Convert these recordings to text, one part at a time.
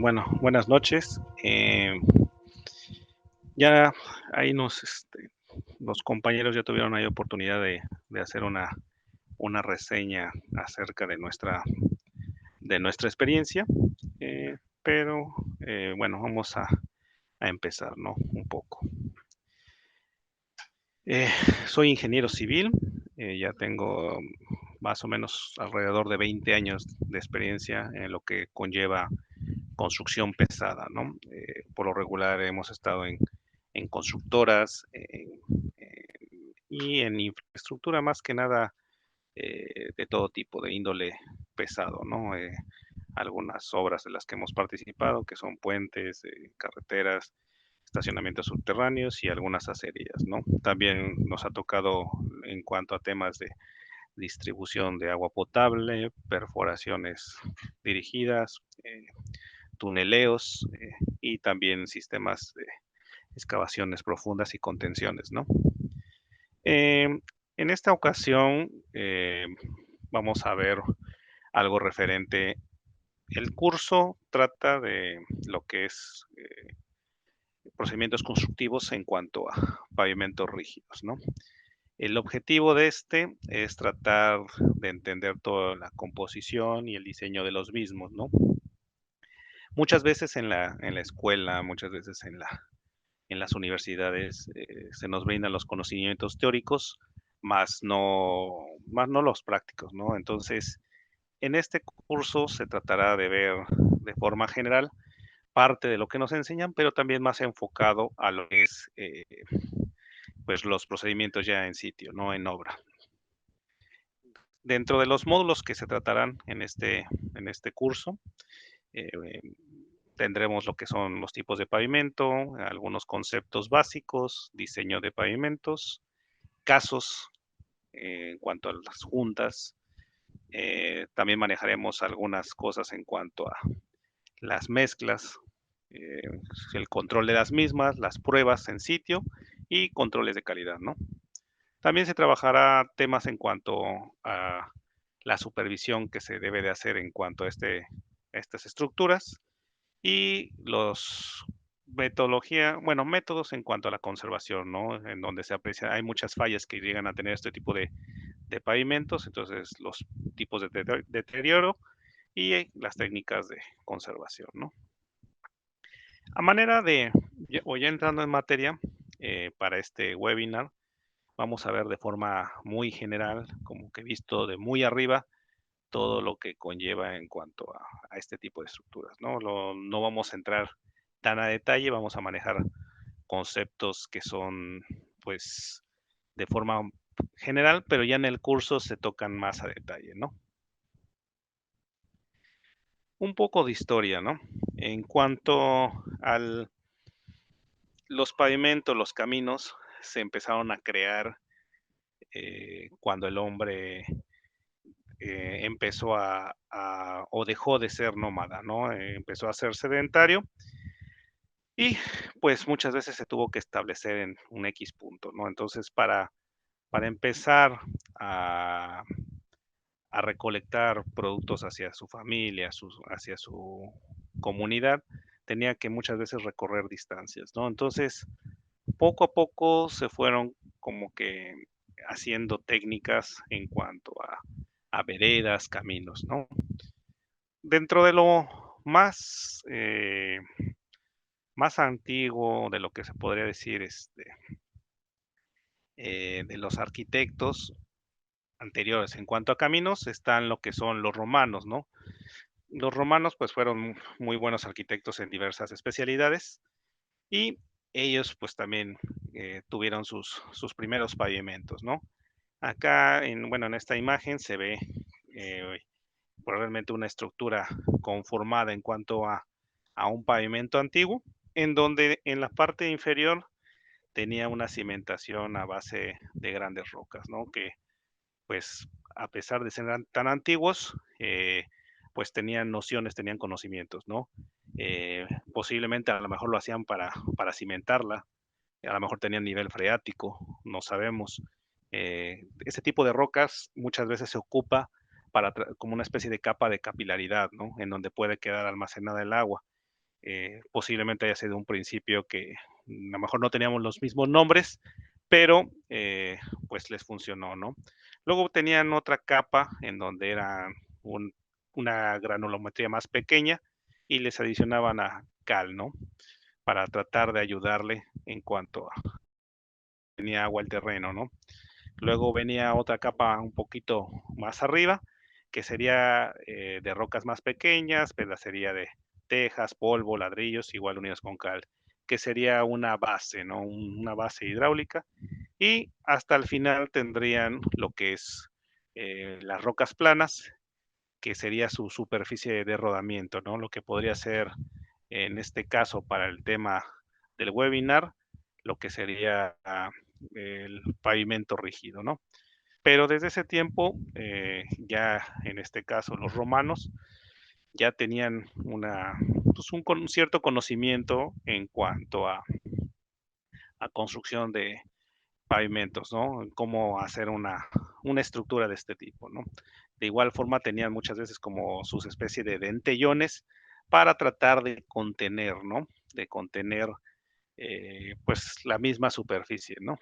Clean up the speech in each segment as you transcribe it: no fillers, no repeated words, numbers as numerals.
Bueno, buenas noches. Ya ahí los compañeros ya tuvieron ahí oportunidad de hacer una reseña acerca de nuestra experiencia, pero bueno, vamos a empezar, ¿no? Un poco. Eh, Soy ingeniero civil, ya tengo más o menos alrededor de 20 años de experiencia en lo que conlleva construcción pesada, ¿no? Por lo regular hemos estado en constructoras y en infraestructura más que nada de todo tipo, de índole pesado, ¿no? Algunas obras de las que hemos participado, que son puentes, carreteras, estacionamientos subterráneos y algunas acerías, ¿no? También nos ha tocado en cuanto a temas de distribución de agua potable, perforaciones dirigidas, tuneleos y también sistemas de excavaciones profundas y contenciones, ¿no? Eh, en esta ocasión vamos a ver algo referente. El curso trata de lo que es procedimientos constructivos en cuanto a pavimentos rígidos, ¿no? El objetivo de este es tratar de entender toda la composición y el diseño de los mismos, ¿no? Muchas veces en la escuela, muchas veces en las universidades se nos brindan los conocimientos teóricos, más no los prácticos, ¿no? Entonces, en este curso se tratará de ver de forma general parte de lo que nos enseñan, pero también más enfocado a lo que es pues los procedimientos ya en sitio, no en obra. Dentro de los módulos que se tratarán en este curso, eh, tendremos lo que son los tipos de pavimento, algunos conceptos básicos, diseño de pavimentos, casos en cuanto a las juntas. También manejaremos algunas cosas en cuanto a las mezclas, eh, el control de las mismas, las pruebas en sitio y controles de calidad, ¿no? También se trabajará temas en cuanto a la supervisión que se debe de hacer en cuanto a estas estructuras y los métodos en cuanto a la conservación, ¿no? En donde se aprecia, hay muchas fallas que llegan a tener este tipo de pavimentos, entonces los tipos de deterioro y las técnicas de conservación, ¿no? A manera de, o ya entrando en materia, para este webinar, vamos a ver de forma muy general, como que visto de muy arriba, todo lo que conlleva en cuanto a este tipo de estructuras, ¿no? No vamos a entrar tan a detalle, vamos a manejar conceptos que son, pues, de forma general, pero ya en el curso se tocan más a detalle, ¿no? Un poco de historia, ¿no? En cuanto a los pavimentos, los caminos, se empezaron a crear cuando el hombre empezó o dejó de ser nómada, ¿no? Empezó a ser sedentario y pues muchas veces se tuvo que establecer en un X punto, ¿no? Entonces, para empezar a, a recolectar productos hacia su familia, hacia su comunidad, tenía que muchas veces recorrer distancias, ¿no? Entonces, poco a poco se fueron como que haciendo técnicas en cuanto a veredas, caminos, ¿no? Dentro de lo más antiguo, de lo que se podría decir, de los arquitectos anteriores en cuanto a caminos, están lo que son los romanos, ¿no? Los romanos, pues, fueron muy buenos arquitectos en diversas especialidades y ellos, pues, también tuvieron sus primeros pavimentos, ¿no? Acá, en esta imagen se ve eh, probablemente una estructura conformada en cuanto a un pavimento antiguo, en donde en la parte inferior tenía una cimentación a base de grandes rocas, ¿no? Que pues a pesar de ser tan antiguos, pues tenían nociones, tenían conocimientos, ¿no? Posiblemente a lo mejor lo hacían para cimentarla, a lo mejor tenían nivel freático, no sabemos. Ese tipo de rocas muchas veces se ocupa como una especie de capa de capilaridad, ¿no? En donde puede quedar almacenada el agua. Posiblemente haya sido un principio que a lo mejor no teníamos los mismos nombres, pero pues les funcionó, ¿no? Luego tenían otra capa en donde era una granulometría más pequeña y les adicionaban a cal, ¿no? Para tratar de ayudarle en cuanto a tenía agua el terreno, ¿no? Luego venía otra capa un poquito más arriba, que sería de rocas más pequeñas, pedacería de tejas, polvo, ladrillos, igual unidos con cal, que sería una base, ¿no? Una base hidráulica. Y hasta el final tendrían lo que es las rocas planas, que sería su superficie de rodamiento, ¿no? Lo que podría ser, en este caso, para el tema del webinar, lo que sería el pavimento rígido, ¿no? Pero desde ese tiempo, ya en este caso los romanos ya tenían pues un cierto conocimiento en cuanto a construcción de pavimentos, ¿no? Cómo hacer una estructura de este tipo, ¿no? De igual forma tenían muchas veces como sus especie de dentellones para tratar de contener, ¿no? De contener pues la misma superficie, ¿no?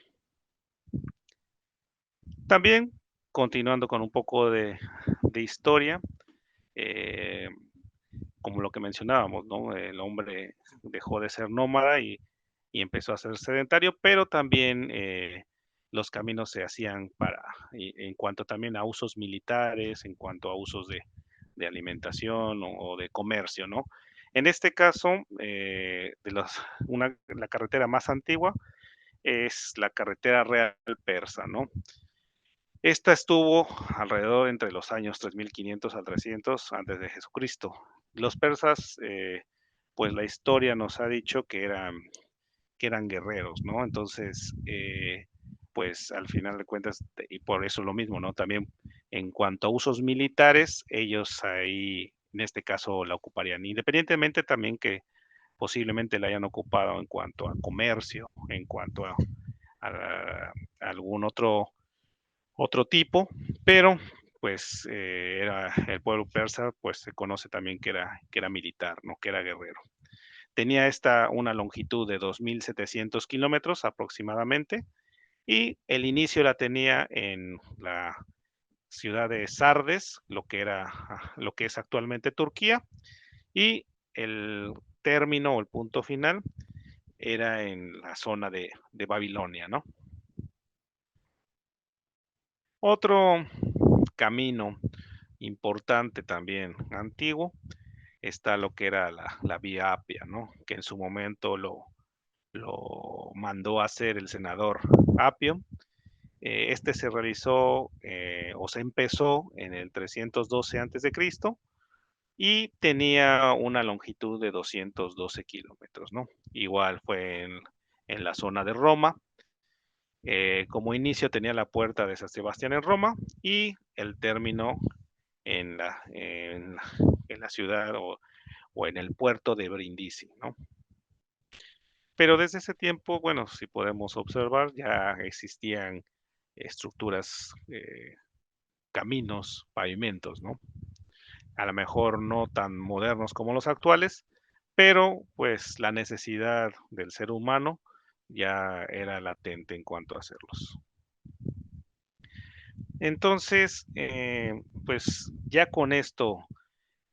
También, continuando con un poco de historia, eh, como lo que mencionábamos, ¿no? El hombre dejó de ser nómada y empezó a ser sedentario, pero también los caminos se hacían en cuanto también a usos militares, en cuanto a usos de alimentación o de comercio, ¿no? En este caso, la carretera más antigua es la carretera real persa, ¿no? Esta estuvo alrededor entre los años 3500 al 300 antes de Jesucristo. Los persas, pues la historia nos ha dicho que eran guerreros, ¿no? Entonces, pues al final de cuentas, y por eso lo mismo, ¿no? También en cuanto a usos militares, ellos ahí, en este caso, la ocuparían, independientemente también que posiblemente la hayan ocupado en cuanto a comercio, en cuanto a algún otro tipo, pero pues era el pueblo persa, pues se conoce también que era militar, ¿no? Que era guerrero. Tenía esta una longitud de 2.700 kilómetros aproximadamente y el inicio la tenía en la ciudad de Sardes, lo que es actualmente Turquía, y el término o el punto final era en la zona de Babilonia, ¿no? Otro camino importante también antiguo está lo que era la Vía Apia, ¿no? Que en su momento lo mandó a hacer el senador Apio. Este se realizó o se empezó en el 312 a.C. y tenía una longitud de 212 kilómetros, ¿no? Igual fue en la zona de Roma. Como inicio tenía la puerta de San Sebastián en Roma y el término en la ciudad o en el puerto de Brindisi, ¿no? Pero desde ese tiempo, bueno, si podemos observar, ya existían estructuras, caminos, pavimentos, ¿no? A lo mejor no tan modernos como los actuales, pero pues la necesidad del ser humano ya era latente en cuanto a hacerlos. Entonces, pues ya con esto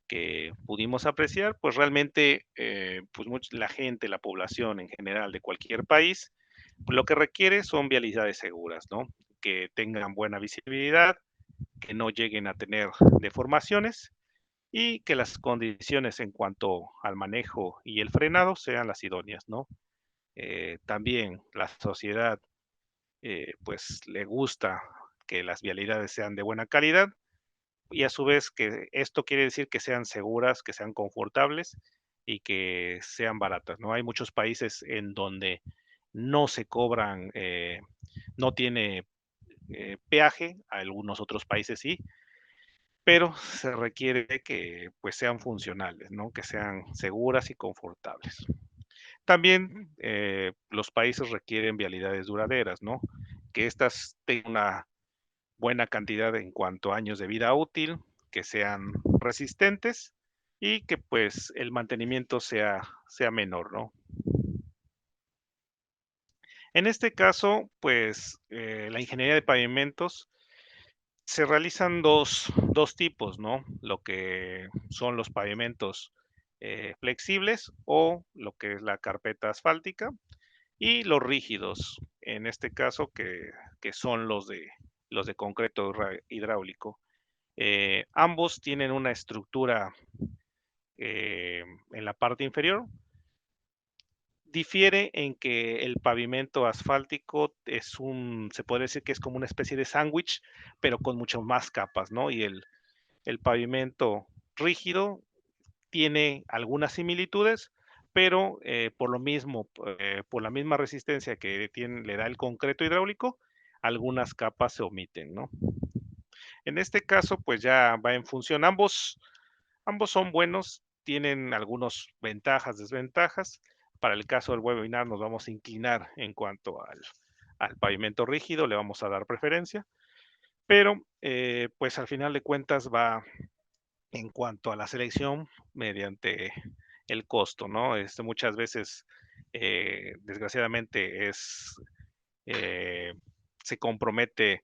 que pudimos apreciar, pues realmente pues la gente, la población en general de cualquier país, pues lo que requiere son vialidades seguras, ¿no? Que tengan buena visibilidad, que no lleguen a tener deformaciones y que las condiciones en cuanto al manejo y el frenado sean las idóneas, ¿no? También la sociedad pues le gusta que las vialidades sean de buena calidad y a su vez que esto quiere decir que sean seguras, que sean confortables y que sean baratas, ¿no? Hay muchos países en donde no se cobran, no tiene peaje, algunos otros países sí, pero se requiere que pues sean funcionales, ¿no? Que sean seguras y confortables. También los países requieren vialidades duraderas, ¿no? Que estas tengan una buena cantidad en cuanto a años de vida útil, que sean resistentes y que pues el mantenimiento sea menor, ¿no? En este caso, pues la ingeniería de pavimentos se realizan dos tipos, ¿no? Lo que son los pavimentos flexibles o lo que es la carpeta asfáltica y los rígidos, en este caso que son los de concreto hidráulico. Ambos tienen una estructura en la parte inferior. Difiere en que el pavimento asfáltico se puede decir que es como una especie de sándwich, pero con muchas más capas, ¿no? Y el pavimento rígido tiene algunas similitudes, pero por lo mismo, por la misma resistencia que le da el concreto hidráulico, algunas capas se omiten, ¿no? En este caso, pues ya va en función. Ambos son buenos, tienen algunas ventajas, desventajas. Para el caso del webinar nos vamos a inclinar en cuanto al pavimento rígido, le vamos a dar preferencia, pero pues al final de cuentas va en cuanto a la selección mediante el costo, ¿no? Muchas veces, desgraciadamente, eh, se compromete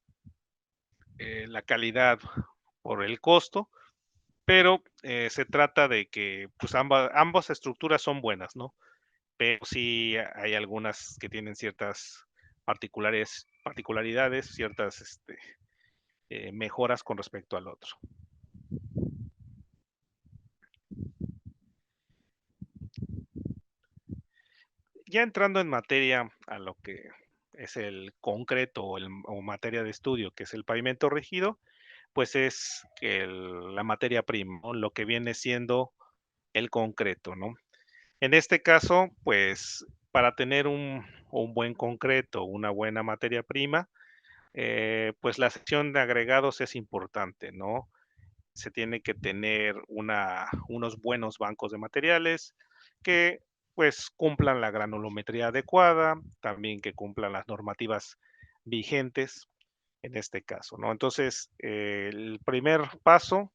la calidad por el costo, pero se trata de que pues ambas estructuras son buenas, ¿no? Pero sí hay algunas que tienen ciertas particularidades, ciertas mejoras con respecto al otro. Ya entrando en materia a lo que es el concreto o materia de estudio, que es el pavimento rígido, pues es la materia prima, ¿no? Lo que viene siendo el concreto, ¿no? En este caso, pues para tener un buen concreto, una buena materia prima, pues la sección de agregados es importante, ¿no? Se tiene que tener unos buenos bancos de materiales que pues cumplan la granulometría adecuada, también que cumplan las normativas vigentes en este caso, ¿no? Entonces, el primer paso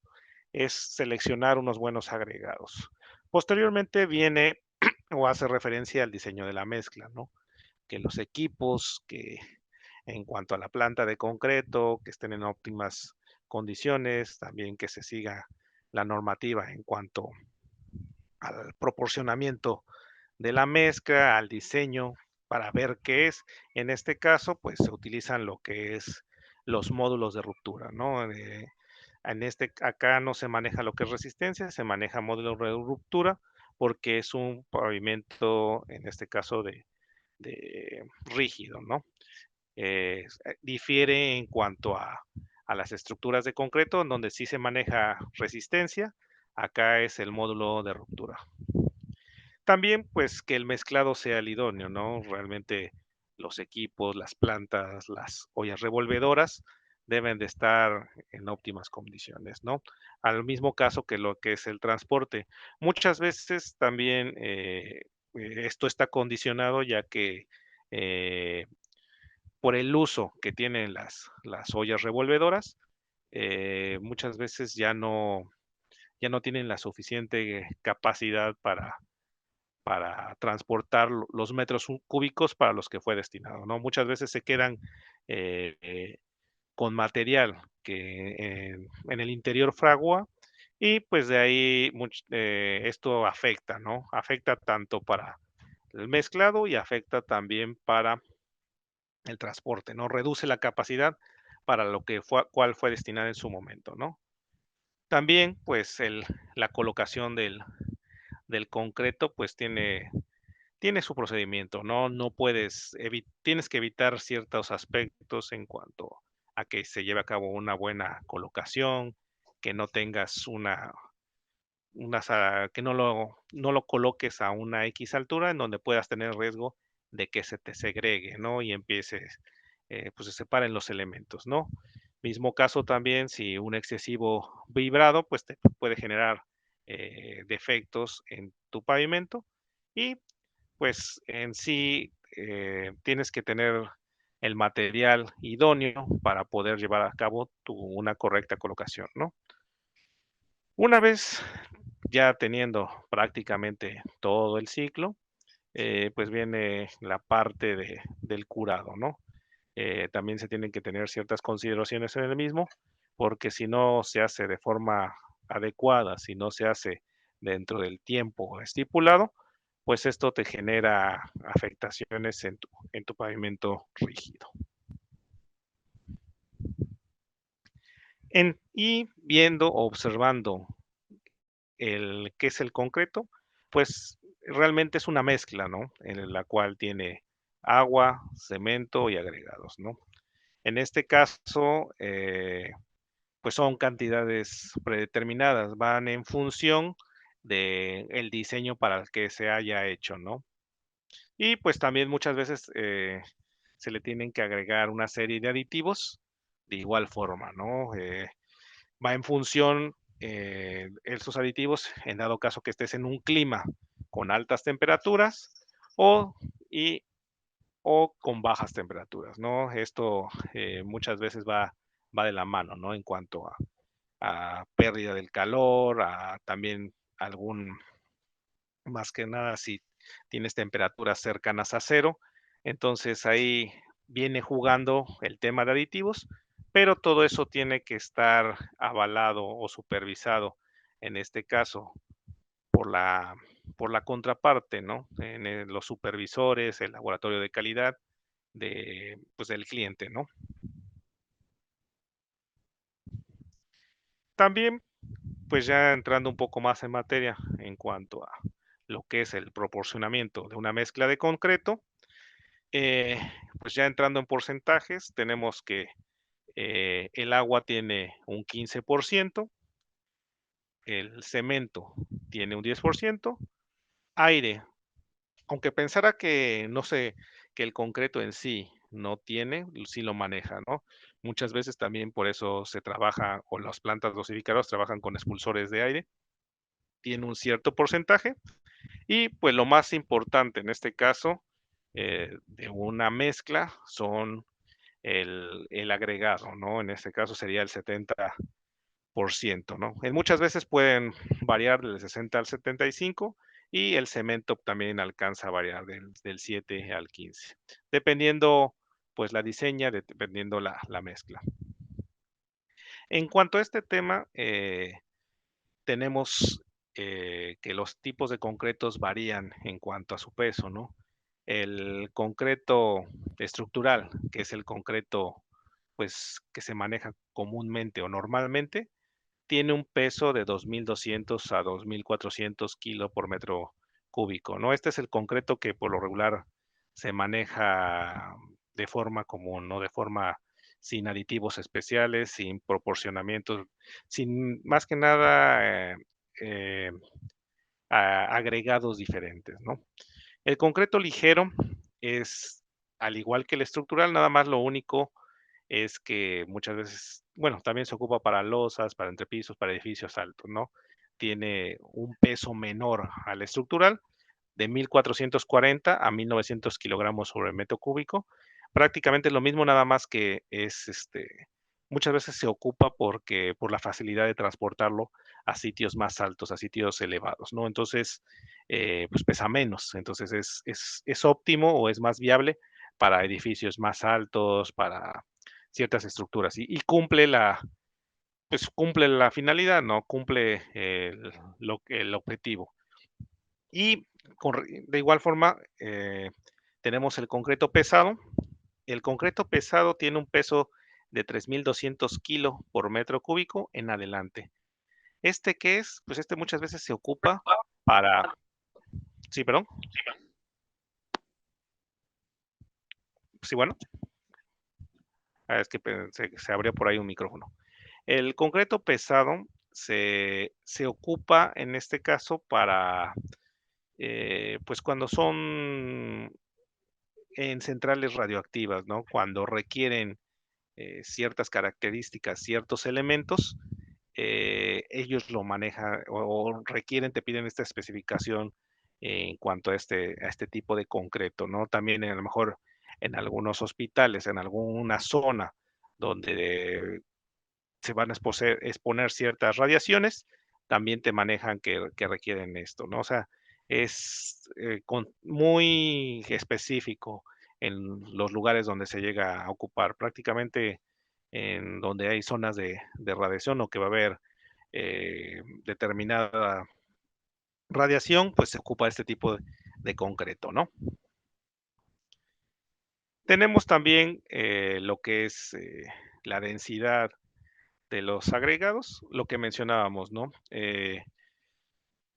es seleccionar unos buenos agregados. Posteriormente viene o hace referencia al diseño de la mezcla, ¿no? Que los equipos que en cuanto a la planta de concreto, que estén en óptimas condiciones, también que se siga la normativa en cuanto al proporcionamiento de la mezcla, al diseño, para ver qué es. En este caso, pues se utilizan lo que es los módulos de ruptura, ¿no? Acá no se maneja lo que es resistencia, se maneja módulo de ruptura porque es un pavimento, en este caso, de rígido, ¿no? Difiere en cuanto a las estructuras de concreto, en donde sí se maneja resistencia, acá es el módulo de ruptura. También, pues, que el mezclado sea el idóneo, ¿no? Realmente los equipos, las plantas, las ollas revolvedoras deben de estar en óptimas condiciones, ¿no? Al mismo caso que lo que es el transporte. Muchas veces también esto está condicionado ya que eh, por el uso que tienen las ollas revolvedoras, muchas veces ya no tienen la suficiente capacidad para transportar los metros cúbicos para los que fue destinado, ¿no? Muchas veces se quedan eh, eh, con material que en el interior fragua y pues de ahí esto afecta, ¿no? Afecta tanto para el mezclado y afecta también para el transporte, ¿no? Reduce la capacidad para lo que cual fue destinada en su momento, ¿no? También, pues, la colocación del concreto, pues, tiene su procedimiento, ¿no? No puedes, tienes que evitar ciertos aspectos en cuanto a que se lleve a cabo una buena colocación, que no tengas que no lo coloques a una X altura en donde puedas tener riesgo de que se te segregue, ¿no? Y empieces, pues se separen los elementos, ¿no? Mismo caso también, si un excesivo vibrado, pues te puede generar defectos en tu pavimento y pues en sí tienes que tener el material idóneo para poder llevar a cabo una correcta colocación, ¿no? Una vez ya teniendo prácticamente todo el ciclo, pues viene la parte del curado, ¿no? También se tienen que tener ciertas consideraciones en el mismo, porque si no se hace de forma adecuada, si no se hace dentro del tiempo estipulado, pues esto te genera afectaciones en tu pavimento rígido. Y viendo o observando qué es el concreto, pues realmente es una mezcla, ¿no? En la cual tiene agua, cemento y agregados, ¿no? En este caso, pues son cantidades predeterminadas, van en función del diseño para el que se haya hecho, ¿no? Y pues también muchas veces se le tienen que agregar una serie de aditivos de igual forma, ¿no? Va en función esos aditivos, en dado caso que estés en un clima con altas temperaturas o, y, o con bajas temperaturas, ¿no? Esto muchas veces va de la mano, ¿no? En cuanto a pérdida del calor, a también algún, más que nada, si tienes temperaturas cercanas a cero, entonces ahí viene jugando el tema de aditivos, pero todo eso tiene que estar avalado o supervisado, en este caso, por por la contraparte, ¿no? Los supervisores, el laboratorio de calidad pues, del cliente, ¿no? También, pues ya entrando un poco más en materia en cuanto a lo que es el proporcionamiento de una mezcla de concreto, eh, pues ya entrando en porcentajes, tenemos que el agua tiene un 15%, el cemento tiene un 10%, aire, aunque pensara que no sé, que el concreto en sí no tiene, sí lo maneja, ¿no? Muchas veces también por eso se trabaja, o las plantas dosificadoras trabajan con expulsores de aire, tiene un cierto porcentaje, y pues lo más importante en este caso de una mezcla son el agregado, ¿no? En este caso sería el 70%, ¿no? Muchas veces pueden variar del 60 al 75 y el cemento también alcanza a variar del 7 al 15, dependiendo pues la diseña, dependiendo la mezcla. En cuanto a este tema, tenemos que los tipos de concretos varían en cuanto a su peso, ¿no? El concreto estructural, que es el concreto pues que se maneja comúnmente o normalmente, tiene un peso de 2.200 a 2.400 kilos por metro cúbico, ¿no? Este es el concreto que por lo regular se maneja de forma común, ¿no? De forma sin aditivos especiales, sin proporcionamientos, sin más que nada eh, agregados diferentes, ¿no? El concreto ligero es, al igual que el estructural, nada más lo único es que muchas veces, bueno, también se ocupa para losas, para entrepisos, para edificios altos, ¿no? Tiene un peso menor al estructural, de 1.440 a 1.900 kilogramos sobre metro cúbico. Prácticamente lo mismo, nada más que es, muchas veces se ocupa porque por la facilidad de transportarlo a sitios más altos, a sitios elevados, ¿no? Entonces, pues pesa menos. Entonces es óptimo o es más viable para edificios más altos, para ciertas estructuras y cumple pues cumple la finalidad, ¿no? Cumple el objetivo. Y de igual forma, tenemos el concreto pesado. El concreto pesado tiene un peso de 3.200 kilos por metro cúbico en adelante. ¿Qué es? Pues muchas veces se ocupa para... Sí, perdón. Sí, bueno. Es que se abrió por ahí un micrófono. El concreto pesado se ocupa en este caso para, pues cuando son en centrales radioactivas, ¿no? Cuando requieren ciertas características, ciertos elementos, ellos lo manejan o requieren, te piden esta especificación en cuanto a a este tipo de concreto, ¿no? También a lo mejor en algunos hospitales, en alguna zona donde se van a exponer ciertas radiaciones, también te manejan que requieren esto, ¿no? O sea, es muy específico en los lugares donde se llega a ocupar. Prácticamente en donde hay zonas de radiación o que va a haber determinada radiación, pues se ocupa este tipo de concreto, ¿no? Tenemos también lo que es la densidad de los agregados, lo que mencionábamos, ¿no?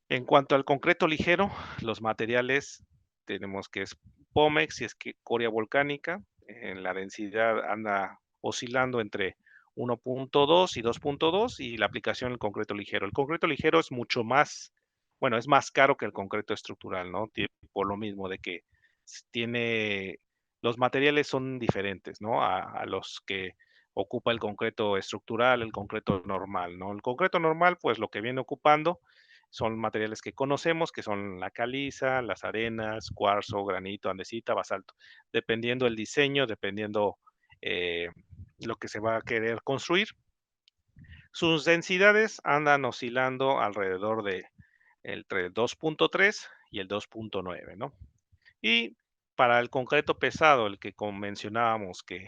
En cuanto al concreto ligero, los materiales tenemos que es Pómex y escoria volcánica. En la densidad anda oscilando entre 1.2 y 2.2 y la aplicación del concreto ligero. El concreto ligero es mucho más, bueno, es más caro que el concreto estructural, ¿no? Por lo mismo de que tiene, los materiales son diferentes, ¿no? A los que ocupa el concreto estructural, el concreto normal, ¿no? El concreto normal, pues lo que viene ocupando son materiales que conocemos, que son la caliza, las arenas, cuarzo, granito, andesita, basalto. Dependiendo el diseño, dependiendo eh, lo que se va a querer construir, sus densidades andan oscilando alrededor de entre 2.3 y el 2.9, ¿no? Y para el concreto pesado, el que mencionábamos que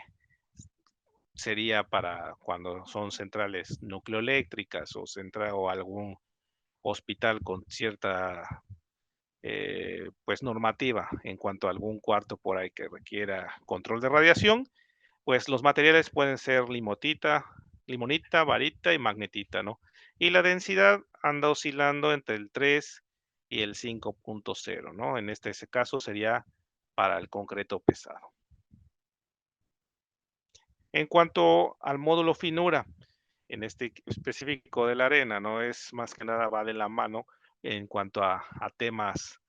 sería para cuando son centrales nucleoeléctricas o algún hospital con cierta pues normativa en cuanto a algún cuarto por ahí que requiera control de radiación, pues los materiales pueden ser limonita, varita y magnetita, ¿no? Y la densidad anda oscilando entre el 3 y el 5.0, ¿no? En ese caso sería para el concreto pesado. En cuanto al módulo finura, en este específico de la arena, ¿no? Es más que nada va de la mano en cuanto a temas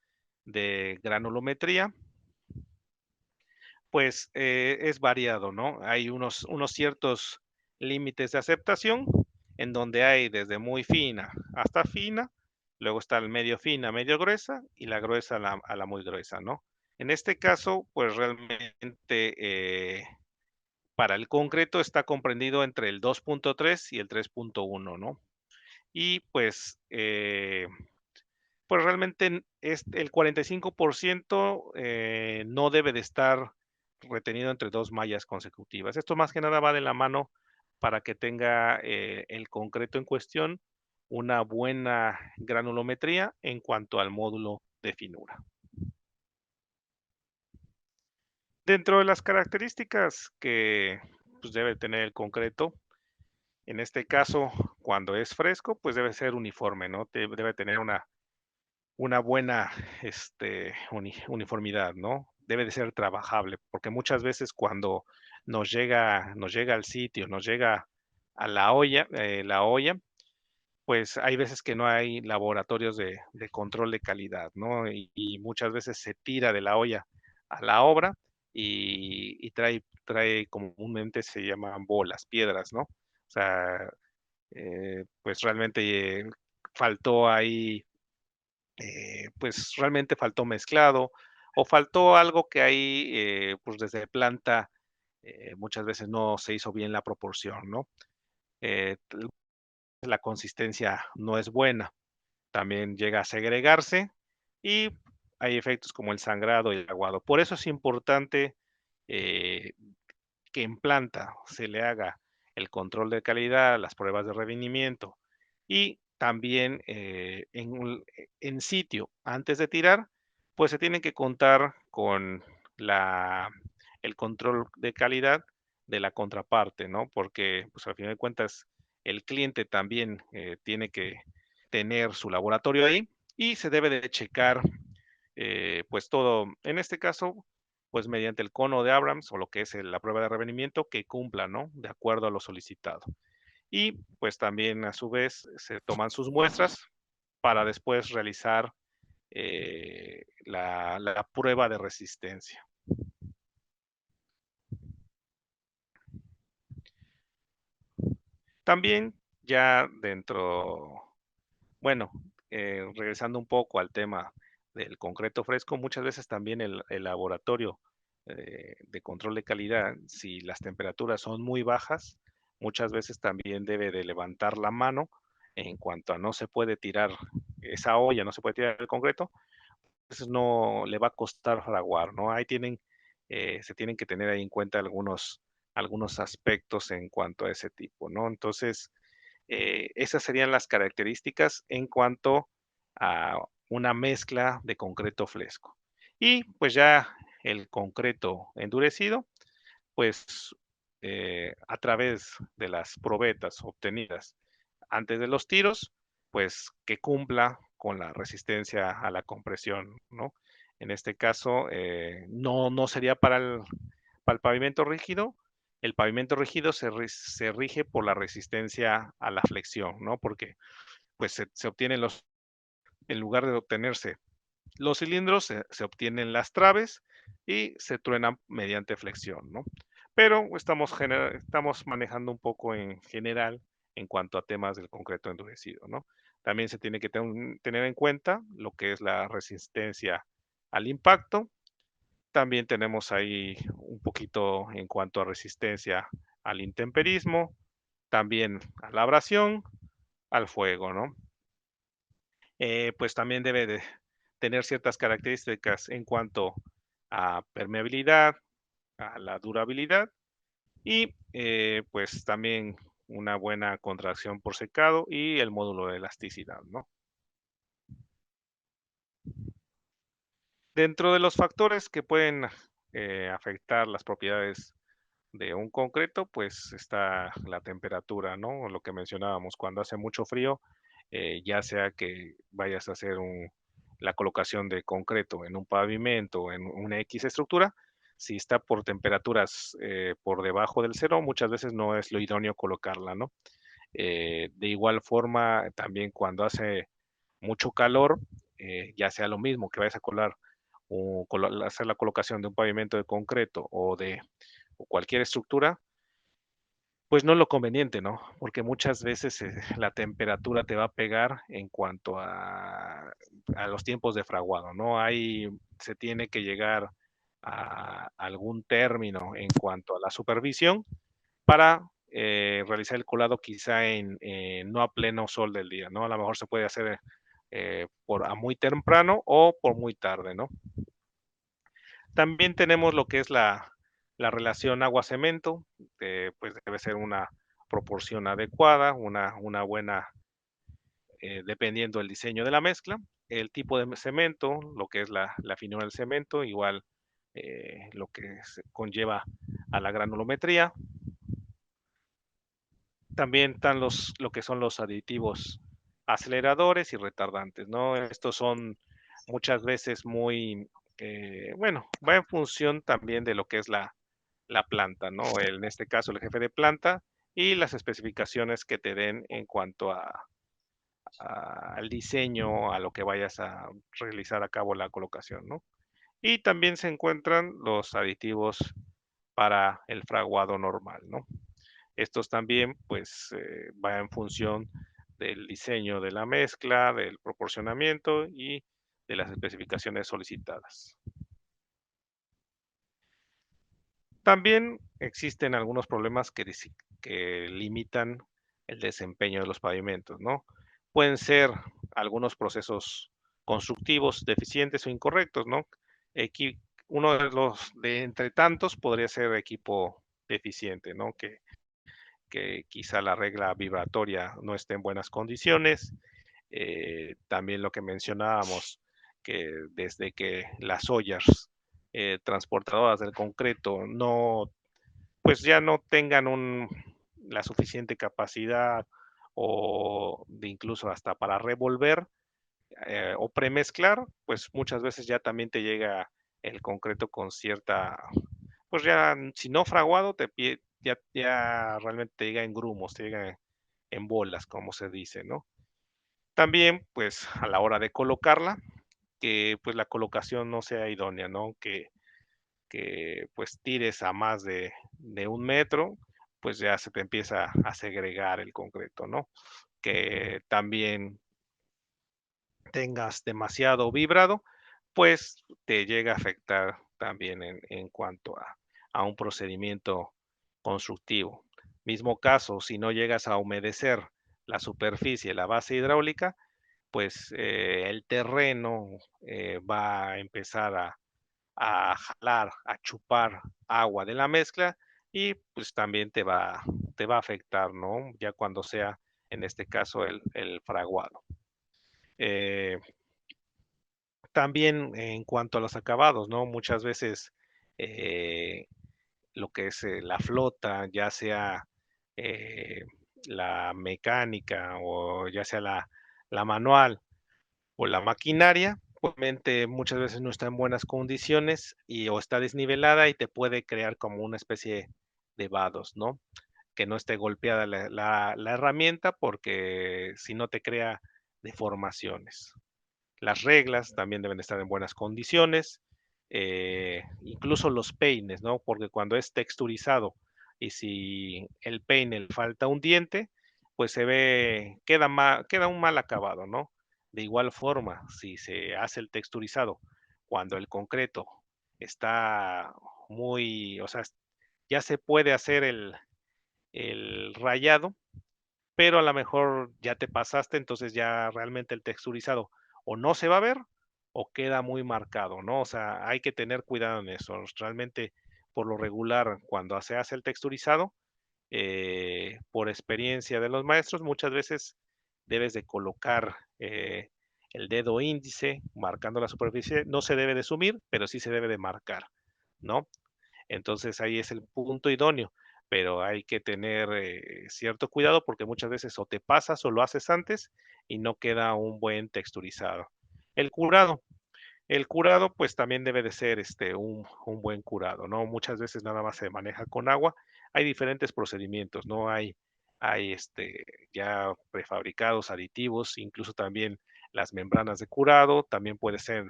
de granulometría, pues es variado, ¿no? Hay unos ciertos límites de aceptación en donde hay desde muy fina hasta fina, luego está el medio fina, medio gruesa y la gruesa a la muy gruesa, ¿no? En este caso, pues realmente para el concreto está comprendido entre el 2.3 y el 3.1, ¿no? Y pues realmente es el 45% no debe de estar retenido entre dos mallas consecutivas. Esto más que nada va de la mano para que tenga el concreto en cuestión una buena granulometría en cuanto al módulo de finura. Dentro de las características que pues, debe tener el concreto, en este caso, cuando es fresco, pues debe ser uniforme, ¿no? Debe tener una buena uniformidad, ¿no? Debe de ser trabajable, porque muchas veces cuando nos llega al sitio, nos llega a la olla, pues hay veces que no hay laboratorios de control de calidad, ¿no? Y muchas veces se tira de la olla a la obra y trae comúnmente se llaman bolas, piedras, ¿no? O sea, pues realmente faltó ahí pues realmente faltó mezclado o faltó algo que ahí, pues desde planta muchas veces no se hizo bien la proporción, ¿no? La consistencia no es buena, también llega a segregarse y hay efectos como el sangrado y el aguado. Por eso es importante eh, que en planta se le haga el control de calidad, las pruebas de revinimiento y también en sitio, antes de tirar, pues se tiene que contar con la, el control de calidad de la contraparte, ¿no? Porque, pues al final de cuentas, el cliente también tiene que tener su laboratorio ahí y se debe de checar, pues todo, en este caso, pues mediante el cono de Abrams o lo que es la prueba de revenimiento que cumpla, ¿no? De acuerdo a lo solicitado. Y pues también a su vez se toman sus muestras para después realizar la prueba de resistencia. También ya dentro, bueno, regresando un poco al tema del concreto fresco, muchas veces también el laboratorio de control de calidad, si las temperaturas son muy bajas, muchas veces también debe de levantar la mano en cuanto a no se puede tirar esa olla, no se puede tirar el concreto, pues no le va a costar fraguar, ¿no? Ahí se tienen que tener ahí en cuenta algunos aspectos en cuanto a ese tipo, ¿no? Entonces, esas serían las características en cuanto a una mezcla de concreto fresco. Y pues ya el concreto endurecido, pues a través de las probetas obtenidas antes de los tiros, pues que cumpla con la resistencia a la compresión, ¿no? En este caso, no sería para el pavimento rígido. El pavimento rígido se rige por la resistencia a la flexión, ¿no? Porque pues se obtienen en lugar de obtenerse los cilindros, se obtienen las traves y se truenan mediante flexión, ¿no? Pero estamos manejando un poco en general en cuanto a temas del concreto endurecido, ¿no? También se tiene que tener en cuenta lo que es la resistencia al impacto. También tenemos ahí un poquito en cuanto a resistencia al intemperismo, también a la abrasión, al fuego, ¿no? Pues también debe de tener ciertas características en cuanto a permeabilidad, a la durabilidad y pues también una buena contracción por secado y el módulo de elasticidad, ¿no? Dentro de los factores que pueden afectar las propiedades de un concreto, pues está la temperatura, ¿no? Lo que mencionábamos, cuando hace mucho frío, ya sea que vayas a hacer la colocación de concreto en un pavimento o en una X estructura, si está por temperaturas por debajo del cero, muchas veces no es lo idóneo colocarla, ¿no? De igual forma, también cuando hace mucho calor, ya sea lo mismo que vayas a colar o hacer la colocación de un pavimento de concreto o cualquier estructura, pues no es lo conveniente, ¿no? Porque muchas veces la temperatura te va a pegar en cuanto a los tiempos de fraguado, ¿no? Se tiene que llegar a algún término en cuanto a la supervisión para realizar el colado quizá no a pleno sol del día, ¿no? A lo mejor se puede hacer a muy temprano o por muy tarde, ¿no? También tenemos lo que es la relación agua-cemento, pues debe ser una proporción adecuada, una buena, dependiendo del diseño de la mezcla, el tipo de cemento, lo que es la finura del cemento, igual lo que conlleva a la granulometría. También están lo que son los aditivos aceleradores y retardantes, ¿no? Estos son muchas veces bueno, va en función también de lo que es la planta, ¿no? En este caso, el jefe de planta y las especificaciones que te den en cuanto al diseño, a lo que vayas a realizar a cabo la colocación, ¿no? Y también se encuentran los aditivos para el fraguado normal, ¿no? Estos también, pues, va en función del diseño de la mezcla, del proporcionamiento y de las especificaciones solicitadas. También existen algunos problemas que limitan el desempeño de los pavimentos, ¿no? Pueden ser algunos procesos constructivos deficientes o incorrectos, ¿no? Equi- Uno de entre tantos podría ser equipo deficiente, ¿no? Que quizá la regla vibratoria no esté en buenas condiciones. También lo que mencionábamos, que desde que las ollas transportadoras del concreto pues ya no tengan la suficiente capacidad o de incluso hasta para revolver o premezclar, pues muchas veces ya también te llega el concreto con pues ya si no fraguado, ya realmente te llega en grumos, te llega en bolas, como se dice, ¿no? También, pues a la hora de colocarla, que pues la colocación no sea idónea, ¿no? Que pues tires a más de 1 metro, pues ya se te empieza a segregar el concreto, ¿no? Que también tengas demasiado vibrado, pues te llega a afectar también en cuanto a un procedimiento constructivo. Mismo caso, si no llegas a humedecer la superficie, la base hidráulica, pues el terreno va a empezar a jalar, a chupar agua de la mezcla y pues también te va a afectar, ¿no? Ya cuando sea, en este caso, el fraguado. Eh, También en cuanto a los acabados, ¿no? Muchas veces eh, lo que es la flota, ya sea eh, la mecánica o ya sea la manual o la maquinaria, obviamente muchas veces no está en buenas condiciones y o está desnivelada y te puede crear como una especie de vados, ¿no? Que no esté golpeada la herramienta porque si no te crea deformaciones. Las reglas también deben estar en buenas condiciones, incluso los peines, ¿no? Porque cuando es texturizado y si el peine le falta un diente, pues se ve, queda un mal acabado, ¿no? De igual forma, si se hace el texturizado cuando el concreto está muy, o sea, ya se puede hacer el rayado, pero a lo mejor ya te pasaste, entonces ya realmente el texturizado o no se va a ver o queda muy marcado, ¿no? O sea, hay que tener cuidado en eso. Realmente, por lo regular, cuando se hace el texturizado, por experiencia de los maestros, muchas veces debes de colocar el dedo índice marcando la superficie. No se debe de sumir, pero sí se debe de marcar, ¿no? Entonces ahí es el punto idóneo, pero hay que tener cierto cuidado porque muchas veces o te pasas o lo haces antes y no queda un buen texturizado. El curado, el curado pues también debe de ser un buen curado, ¿no? Muchas veces nada más se maneja con agua. Hay diferentes procedimientos, ¿no? Hay ya prefabricados, aditivos, incluso también las membranas de curado, también puede ser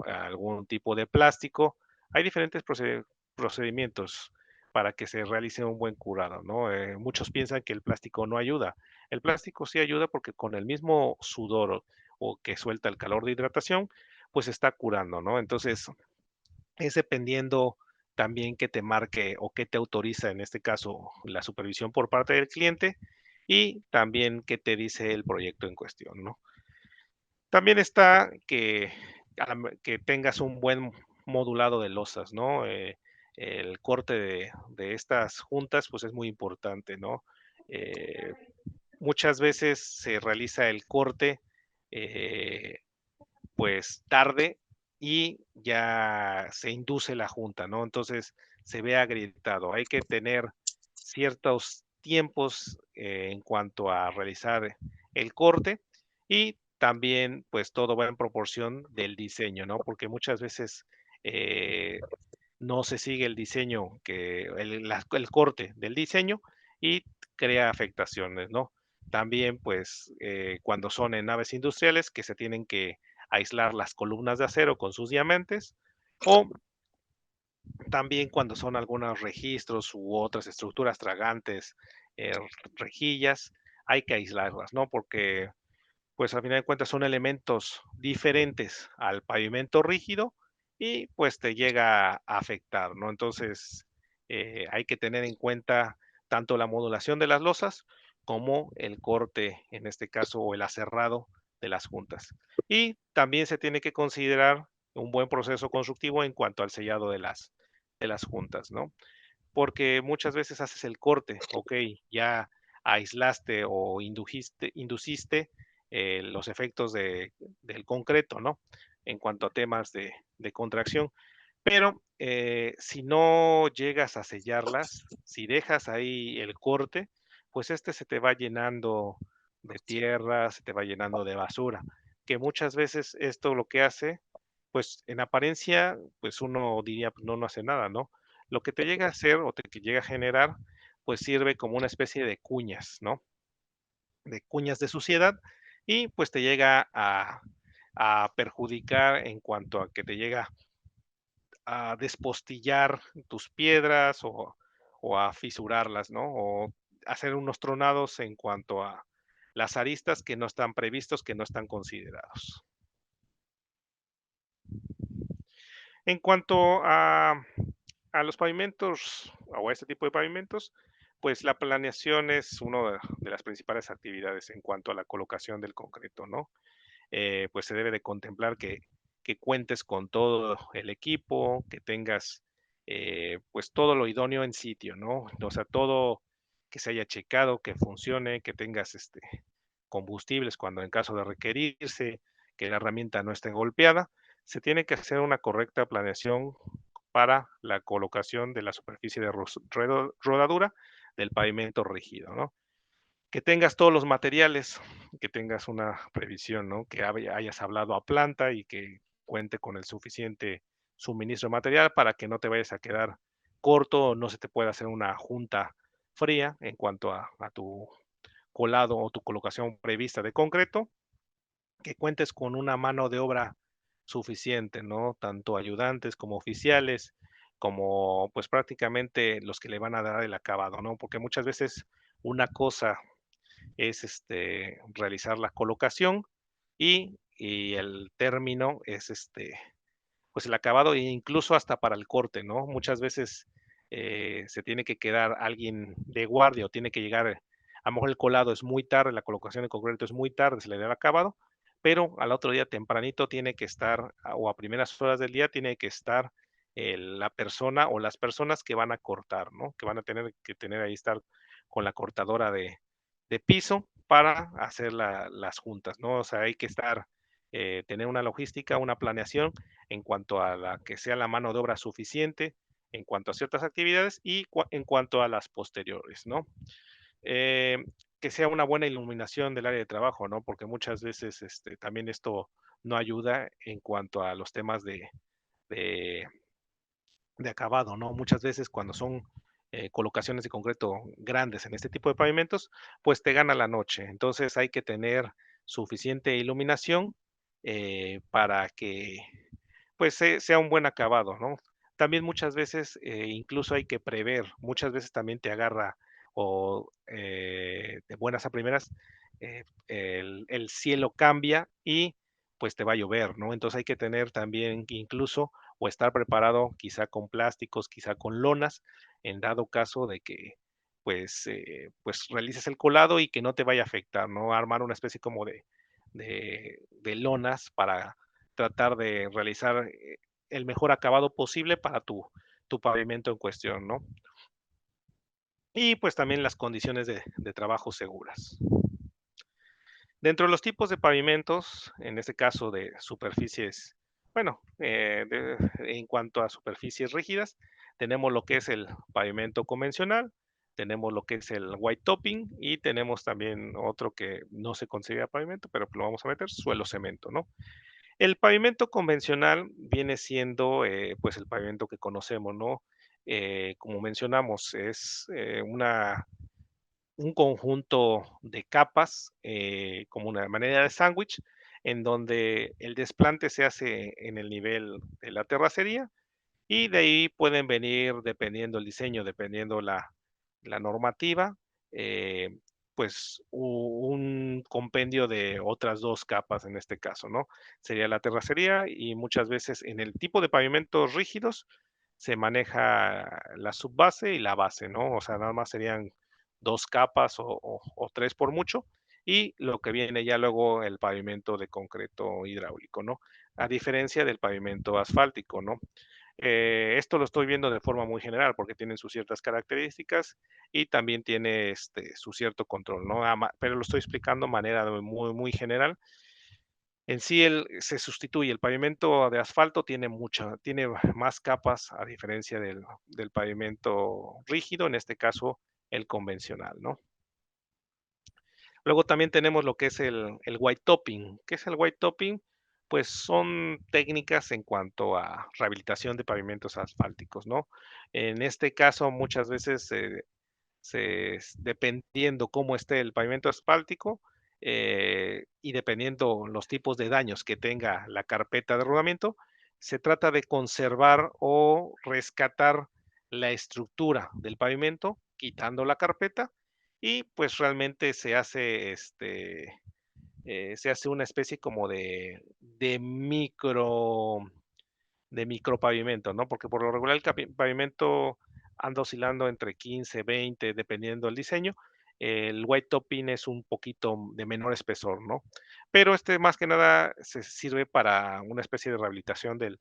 algún tipo de plástico. Hay diferentes procedimientos para que se realice un buen curado, ¿no? Muchos piensan que el plástico no ayuda. El plástico sí ayuda porque con el mismo sudor o que suelta el calor de hidratación, pues está curando, ¿no? Entonces, es dependiendo también que te marque o que te autoriza, en este caso, la supervisión por parte del cliente y también qué te dice el proyecto en cuestión, ¿no? También está que tengas un buen modulado de losas, ¿no? El corte de estas juntas, pues es muy importante, ¿no? Eh, Muchas veces se realiza el corte eh, pues tarde y ya se induce la junta, ¿no? Entonces se ve agrietado. Hay que tener ciertos tiempos en cuanto a realizar el corte y también pues todo va en proporción del diseño, ¿no? Porque muchas veces eh, no se sigue el diseño, el corte del diseño y crea afectaciones, ¿no? También, pues, cuando son en naves industriales que se tienen que aislar las columnas de acero con sus diamantes, o también cuando son algunos registros u otras estructuras tragantes, rejillas, hay que aislarlas, ¿no? Porque pues al final de cuentas son elementos diferentes al pavimento rígido y pues te llega a afectar, ¿no? Entonces hay que tener en cuenta tanto la modulación de las losas como el corte, en este caso, o el aserrado de las juntas. Y también se tiene que considerar un buen proceso constructivo en cuanto al sellado de las juntas, ¿no? Porque muchas veces haces el corte, ok, ya aislaste o induciste los efectos del concreto, ¿no? En cuanto a temas de contracción. Pero si no llegas a sellarlas, si dejas ahí el corte, pues se te va llenando de tierra, se te va llenando de basura, que muchas veces esto lo que hace, pues en apariencia, pues uno diría, pues no, no hace nada, ¿no? Lo que te llega a hacer o te que llega a generar, pues sirve como una especie de cuñas, ¿no? De cuñas de suciedad y pues te llega a perjudicar en cuanto a que te llega a despostillar tus piedras o a fisurarlas, ¿no? O hacer unos tronados en cuanto a las aristas que no están previstos, que no están considerados. En cuanto a los pavimentos o a este tipo de pavimentos, Pues la planeación es una de las principales actividades en cuanto a la colocación del concreto, ¿no? Pues se debe de contemplar que cuentes con todo el equipo, que tengas pues todo lo idóneo en sitio, ¿no? O sea, todo que se haya checado, que funcione, que tengas combustibles cuando en caso de requerirse, que la herramienta no esté golpeada. Se tiene que hacer una correcta planeación para la colocación de la superficie de rodadura del pavimento rígido, ¿no? Que tengas todos los materiales, que tengas una previsión, ¿no? Que hayas hablado a planta y que cuente con el suficiente suministro de material para que no te vayas a quedar corto, no se te pueda hacer una junta fría en cuanto a tu colado o tu colocación prevista de concreto, que cuentes con una mano de obra suficiente, ¿no? Tanto ayudantes como oficiales, como pues prácticamente los que le van a dar el acabado, ¿no? Porque muchas veces una cosa es realizar la colocación y el término es pues el acabado e incluso hasta para el corte, ¿no? Muchas veces se tiene que quedar alguien de guardia o tiene que llegar, a lo mejor el colado es muy tarde, la colocación de concreto es muy tarde, se le da el acabado, pero al otro día tempranito tiene que estar, o a primeras horas del día tiene que estar la persona o las personas que van a cortar, ¿no? Que van a tener que tener ahí estar con la cortadora de piso para hacer las juntas, ¿no? O sea, hay que estar, tener una logística, una planeación en cuanto a la que sea la mano de obra suficiente, en cuanto a ciertas actividades y en cuanto a las posteriores, ¿no? Eh, que sea una buena iluminación del área de trabajo, ¿no? Porque muchas veces también esto no ayuda en cuanto a los temas de, de acabado, ¿no? Muchas veces cuando son colocaciones de concreto grandes en este tipo de pavimentos, pues te gana la noche. Entonces hay que tener suficiente iluminación para que pues sea un buen acabado, ¿no? También muchas veces, incluso hay que prever, muchas veces también te agarra o de buenas a primeras, el cielo cambia y pues te va a llover, ¿no? Entonces hay que tener también incluso o estar preparado quizá con plásticos, quizá con lonas, en dado caso de que pues realices el colado y que no te vaya a afectar, ¿no? Armar una especie como de lonas para tratar de realizar el mejor acabado posible para tu pavimento en cuestión, ¿no? Y pues también las condiciones de trabajo seguras. Dentro de los tipos de pavimentos, en este caso de superficies, bueno, en cuanto a superficies rígidas, tenemos lo que es el pavimento convencional, tenemos lo que es el white topping y tenemos también otro que no se considera pavimento, pero lo vamos a meter, suelo cemento, ¿no? El pavimento convencional viene siendo, pues, el pavimento que conocemos, ¿no? Como mencionamos, es, un conjunto de capas, como una manera de sándwich, en donde el desplante se hace en el nivel de la terracería y de ahí pueden venir, dependiendo el diseño, dependiendo la normativa, eh, pues un compendio de otras dos capas en este caso, ¿no? Sería la terracería y muchas veces en el tipo de pavimentos rígidos se maneja la subbase y la base, ¿no? O sea, nada más serían dos capas o tres por mucho y lo que viene ya luego el pavimento de concreto hidráulico, ¿no? A diferencia del pavimento asfáltico, ¿no? Esto lo estoy viendo de forma muy general porque tienen sus ciertas características y también tiene su cierto control, ¿no? Pero lo estoy explicando de manera muy, muy general. En sí, se sustituye el pavimento de asfalto, tiene más capas a diferencia del pavimento rígido, en este caso el convencional, ¿no? Luego también tenemos lo que es el white topping. ¿Qué es el white topping? Pues son técnicas en cuanto a rehabilitación de pavimentos asfálticos, ¿no? En este caso, muchas veces, dependiendo cómo esté el pavimento asfáltico y dependiendo los tipos de daños que tenga la carpeta de rodamiento, se trata de conservar o rescatar la estructura del pavimento, quitando la carpeta y pues realmente se hace una especie como de micropavimento, ¿no? Porque por lo regular el pavimento anda oscilando entre 15, 20, dependiendo del diseño. El white topping es un poquito de menor espesor, ¿no? Pero este más que nada se sirve para una especie de rehabilitación del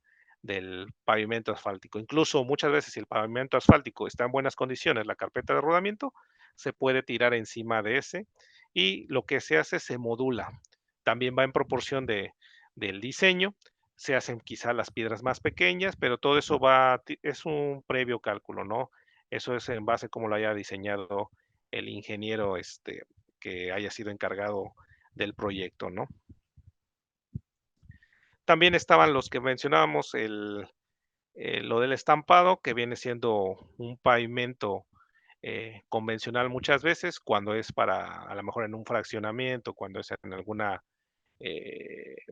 pavimento asfáltico. Incluso muchas veces si el pavimento asfáltico está en buenas condiciones, la carpeta de rodamiento se puede tirar encima de ese y lo que se hace se modula. También va en proporción del diseño, se hacen quizá las piedras más pequeñas, pero todo eso es un previo cálculo, ¿no? Eso es en base a cómo lo haya diseñado el ingeniero que haya sido encargado del proyecto, ¿no? También estaban los que mencionábamos, lo del estampado, que viene siendo un pavimento convencional muchas veces, cuando es para, a lo mejor en un fraccionamiento, cuando es en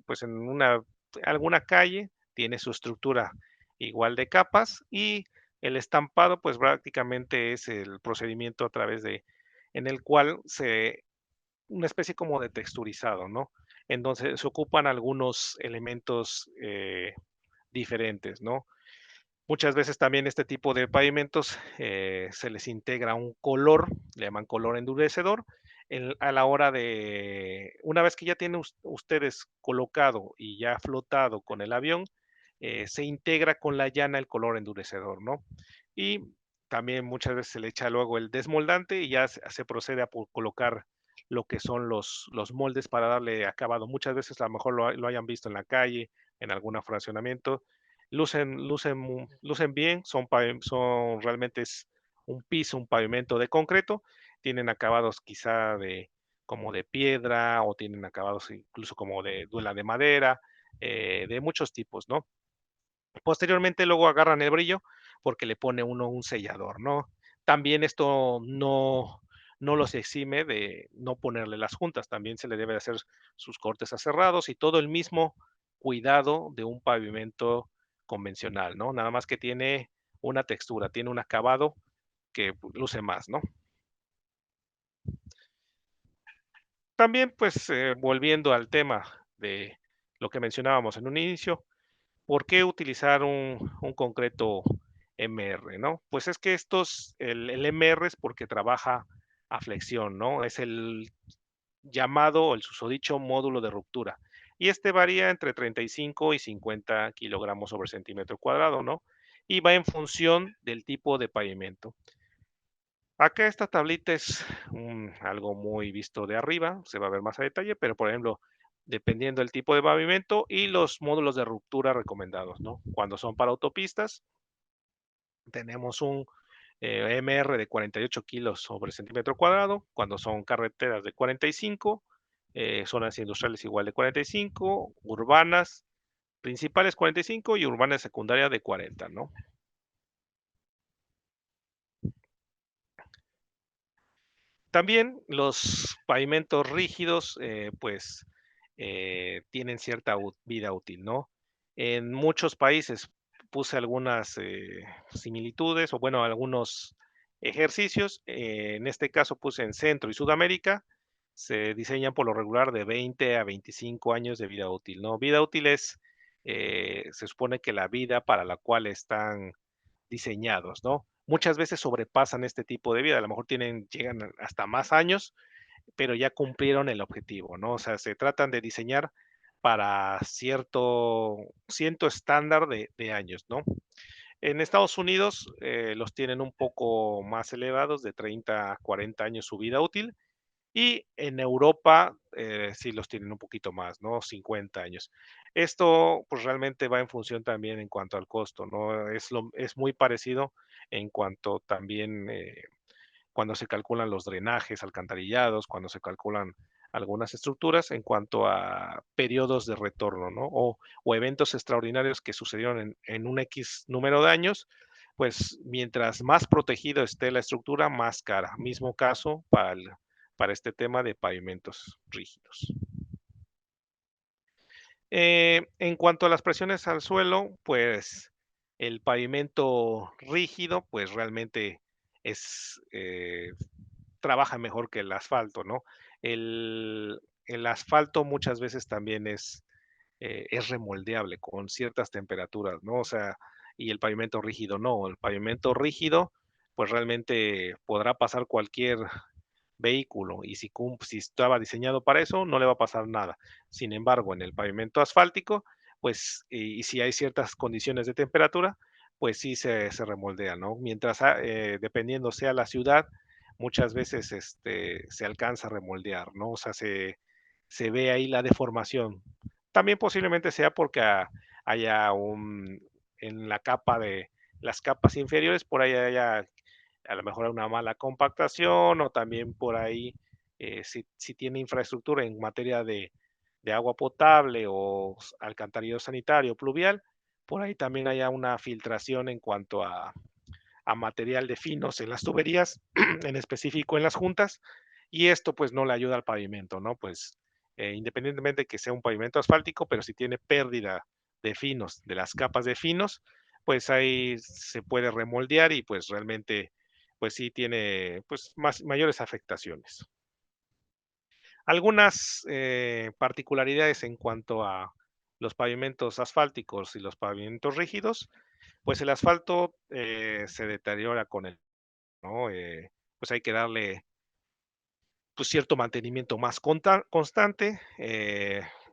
pues en alguna calle, tiene su estructura igual de capas y el estampado, pues prácticamente es el procedimiento a través en el cual una especie como de texturizado, ¿no? Entonces se ocupan algunos elementos diferentes, ¿no? Muchas veces también este tipo de pavimentos se les integra un color, le llaman color endurecedor, a la hora una vez que ya tienen ustedes colocado y ya flotado con el avión, se integra con la llana el color endurecedor, ¿no? Y también muchas veces se le echa luego el desmoldante y ya se procede a colocar lo que son los moldes para darle acabado. Muchas veces a lo mejor lo hayan visto en la calle, en algún fraccionamiento, lucen bien, son realmente es un piso, un pavimento de concreto, tienen acabados quizá como de piedra o tienen acabados incluso como de duela de madera, de muchos tipos, ¿no? Posteriormente luego agarran el brillo porque le pone uno un sellador, ¿no? También esto no los exime de no ponerle las juntas, también se le debe hacer sus cortes aserrados y todo el mismo cuidado de un pavimento convencional, ¿no? Nada más que tiene una textura, tiene un acabado que luce más, ¿no? También, pues, volviendo al tema de lo que mencionábamos en un inicio, ¿por qué utilizar un concreto MR, no? Pues es que el MR es porque trabaja a flexión, ¿no? Es el llamado o el susodicho módulo de ruptura. Y este varía entre 35 y 50 kilogramos sobre centímetro cuadrado, ¿no? Y va en función del tipo de pavimento. Acá esta tablita es algo muy visto de arriba, se va a ver más a detalle, pero por ejemplo, dependiendo del tipo de pavimento y los módulos de ruptura recomendados, ¿no? Cuando son para autopistas, tenemos un MR de 48 kilos sobre centímetro cuadrado, cuando son carreteras de 45, zonas industriales igual de 45, urbanas principales 45 y urbanas secundarias de 40, ¿no? También los pavimentos rígidos, pues, tienen cierta vida útil, ¿no? En muchos países puse algunas similitudes o, bueno, algunos ejercicios. En este caso puse en Centro y Sudamérica, se diseñan por lo regular de 20 a 25 años de vida útil, ¿no? Vida útil se supone que la vida para la cual están diseñados, ¿no? Muchas veces sobrepasan este tipo de vida, a lo mejor llegan hasta más años, pero ya cumplieron el objetivo, ¿no? O sea, se tratan de diseñar para cierto estándar de años, ¿no? En Estados Unidos los tienen un poco más elevados, de 30 a 40 años su vida útil, y en Europa sí los tienen un poquito más, ¿no? 50 años. Esto pues realmente va en función también en cuanto al costo, ¿no? Es muy parecido en cuanto también cuando se calculan los drenajes, alcantarillados, cuando se calculan algunas estructuras en cuanto a periodos de retorno, ¿no? O eventos extraordinarios que sucedieron en un X número de años, pues mientras más protegido esté la estructura, más cara. Mismo caso para este tema de pavimentos rígidos. En cuanto a las presiones al suelo, pues el pavimento rígido, pues realmente es, trabaja mejor que el asfalto, ¿no? El asfalto muchas veces también es remoldeable con ciertas temperaturas, ¿no? O sea, y el pavimento rígido no. El pavimento rígido pues realmente podrá pasar cualquier vehículo y si estaba diseñado para eso, no le va a pasar nada. Sin embargo, en el pavimento asfáltico, pues, y si hay ciertas condiciones de temperatura, pues sí se remoldea, ¿no? Mientras, dependiendo sea la ciudad, muchas veces se alcanza a remoldear, ¿no? O sea, se ve ahí la deformación. También posiblemente sea porque haya en la capa de las capas inferiores, por ahí haya a lo mejor una mala compactación o también por ahí, si tiene infraestructura en materia de agua potable o alcantarillado sanitario pluvial, por ahí también haya una filtración en cuanto a material de finos en las tuberías, en específico en las juntas, y esto pues no le ayuda al pavimento, ¿no? Pues independientemente de que sea un pavimento asfáltico, pero si tiene pérdida de finos, de las capas de finos, pues ahí se puede remoldear y pues realmente pues sí tiene pues mayores afectaciones. Algunas particularidades en cuanto a los pavimentos asfálticos y los pavimentos rígidos, pues el asfalto se deteriora con el, ¿no? Pues hay que darle pues cierto mantenimiento más constante,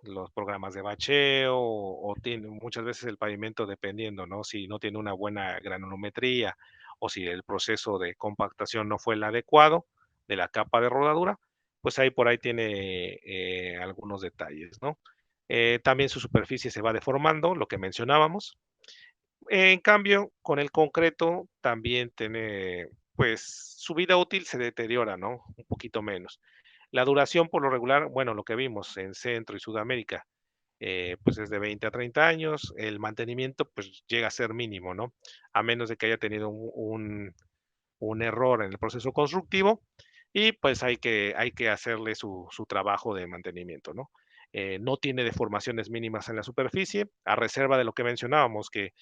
los programas de bacheo o tiene muchas veces el pavimento dependiendo, ¿no? Si no tiene una buena granulometría o si el proceso de compactación no fue el adecuado de la capa de rodadura, pues ahí por ahí tiene algunos detalles, ¿no? También su superficie se va deformando, lo que mencionábamos. En cambio, con el concreto también tiene, pues su vida útil se deteriora, ¿no? Un poquito menos. La duración por lo regular, bueno, lo que vimos en Centro y Sudamérica, pues es de 20 a 30 años, el mantenimiento pues llega a ser mínimo, ¿no? A menos de que haya tenido un error en el proceso constructivo y pues hay que hacerle su trabajo de mantenimiento, ¿no? No tiene deformaciones mínimas en la superficie, a reserva de lo que mencionábamos, que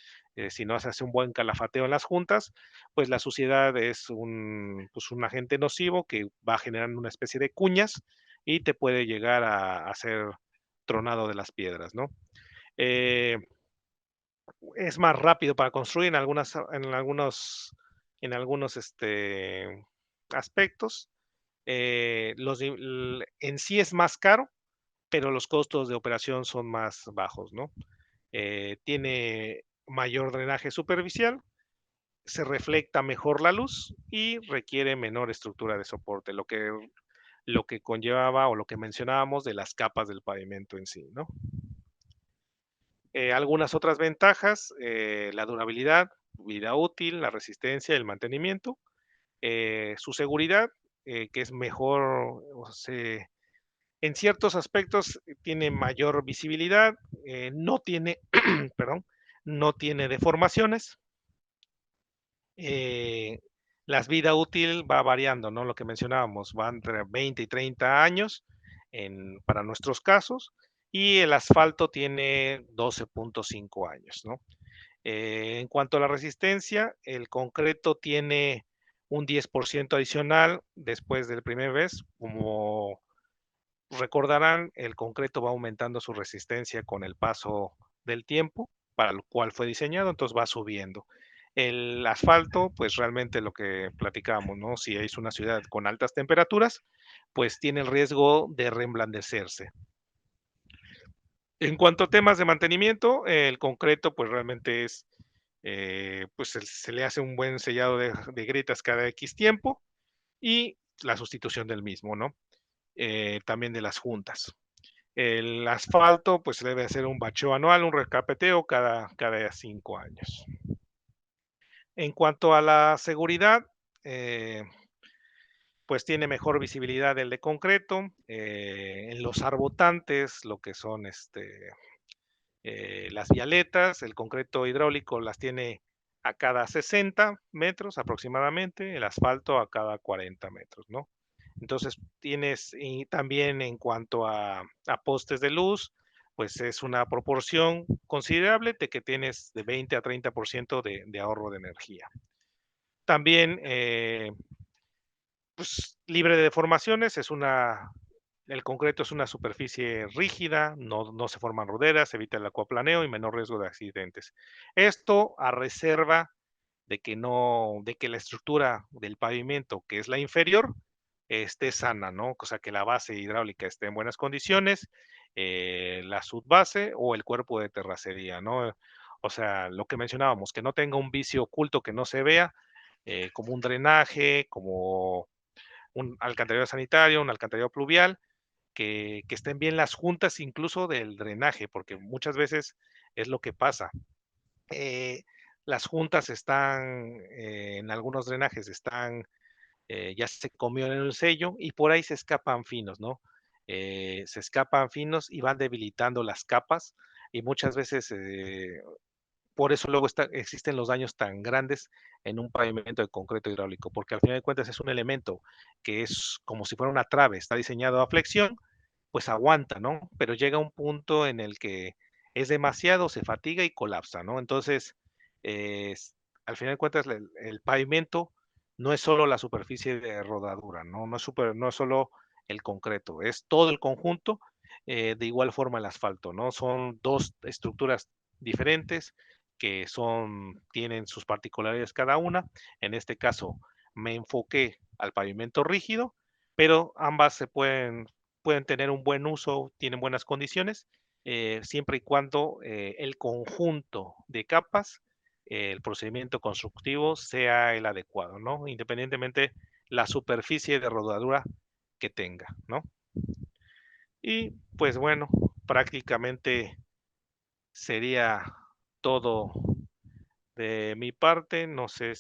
si no se hace un buen calafateo en las juntas, pues la suciedad es pues un agente nocivo que va generando una especie de cuñas y te puede llegar a hacer tronado de las piedras, ¿no? Eh, es más rápido para construir en algunos aspectos. En sí es más caro, pero los costos de operación son más bajos, ¿no? Tiene mayor drenaje superficial, se reflecta mejor la luz y requiere menor estructura de soporte, lo que conllevaba o lo que mencionábamos de las capas del pavimento en sí, ¿no? Algunas otras ventajas, la durabilidad, vida útil, la resistencia, el mantenimiento, su seguridad, que es mejor, en ciertos aspectos tiene mayor visibilidad, no tiene, perdón, no tiene deformaciones. eh, las vida útil va variando, ¿no? Lo que mencionábamos, va entre 20 y 30 años para nuestros casos, y el asfalto tiene 12.5 años, ¿no? En cuanto a la resistencia, el concreto tiene un 10% adicional después del primer vez. Como recordarán, el concreto va aumentando su resistencia con el paso del tiempo, para lo cual fue diseñado, entonces va subiendo. El asfalto, pues realmente lo que platicamos, ¿no? Si es una ciudad con altas temperaturas, pues tiene el riesgo de reblandecerse. En cuanto a temas de mantenimiento, el concreto, pues realmente pues se le hace un buen sellado de grietas cada X tiempo y la sustitución del mismo, ¿no? También de las juntas. El asfalto, pues debe hacer un bacheo anual, un recapeteo cada 5 años. En cuanto a la seguridad, eh, pues tiene mejor visibilidad el de concreto. En los arbotantes, lo que son las vialetas, el concreto hidráulico las tiene a cada 60 metros aproximadamente, el asfalto a cada 40 metros, ¿no? Entonces tienes, y también en cuanto a postes de luz, pues es una proporción considerable de que tienes de 20 a 30% de ahorro de energía. También, pues libre de deformaciones, el concreto es una superficie rígida, no se forman roderas, evita el acuaplaneo y menor riesgo de accidentes. Esto a reserva de que no, de que la estructura del pavimento, que es la inferior, esté sana, ¿no? O sea, que la base hidráulica esté en buenas condiciones, la subbase o el cuerpo de terracería, ¿no? O sea, lo que mencionábamos, que no tenga un vicio oculto que no se vea, como un drenaje, como un alcantarillado sanitario, un alcantarillado pluvial, que estén bien las juntas incluso del drenaje, porque muchas veces es lo que pasa. Eh, las juntas están, en algunos drenajes están, ya se comió en el sello y por ahí se escapan finos, ¿no? Se escapan finos y van debilitando las capas y muchas veces por eso luego existen los daños tan grandes en un pavimento de concreto hidráulico, porque al final de cuentas es un elemento que es como si fuera una trave, está diseñado a flexión, pues aguanta, ¿no? Pero llega un punto en el que es demasiado, se fatiga y colapsa, ¿no? Entonces, al final de cuentas, el pavimento no es solo la superficie de rodadura, ¿no? No es solo el concreto, es todo el conjunto, de igual forma el asfalto, ¿no? Son dos estructuras diferentes que tienen sus particularidades cada una. En este caso, me enfoqué al pavimento rígido, pero ambas pueden tener un buen uso, tienen buenas condiciones, siempre y cuando el conjunto de capas, el procedimiento constructivo sea el adecuado, ¿no? Independientemente la superficie de rodadura que tenga, ¿no? Y pues bueno, prácticamente sería todo de mi parte. No sé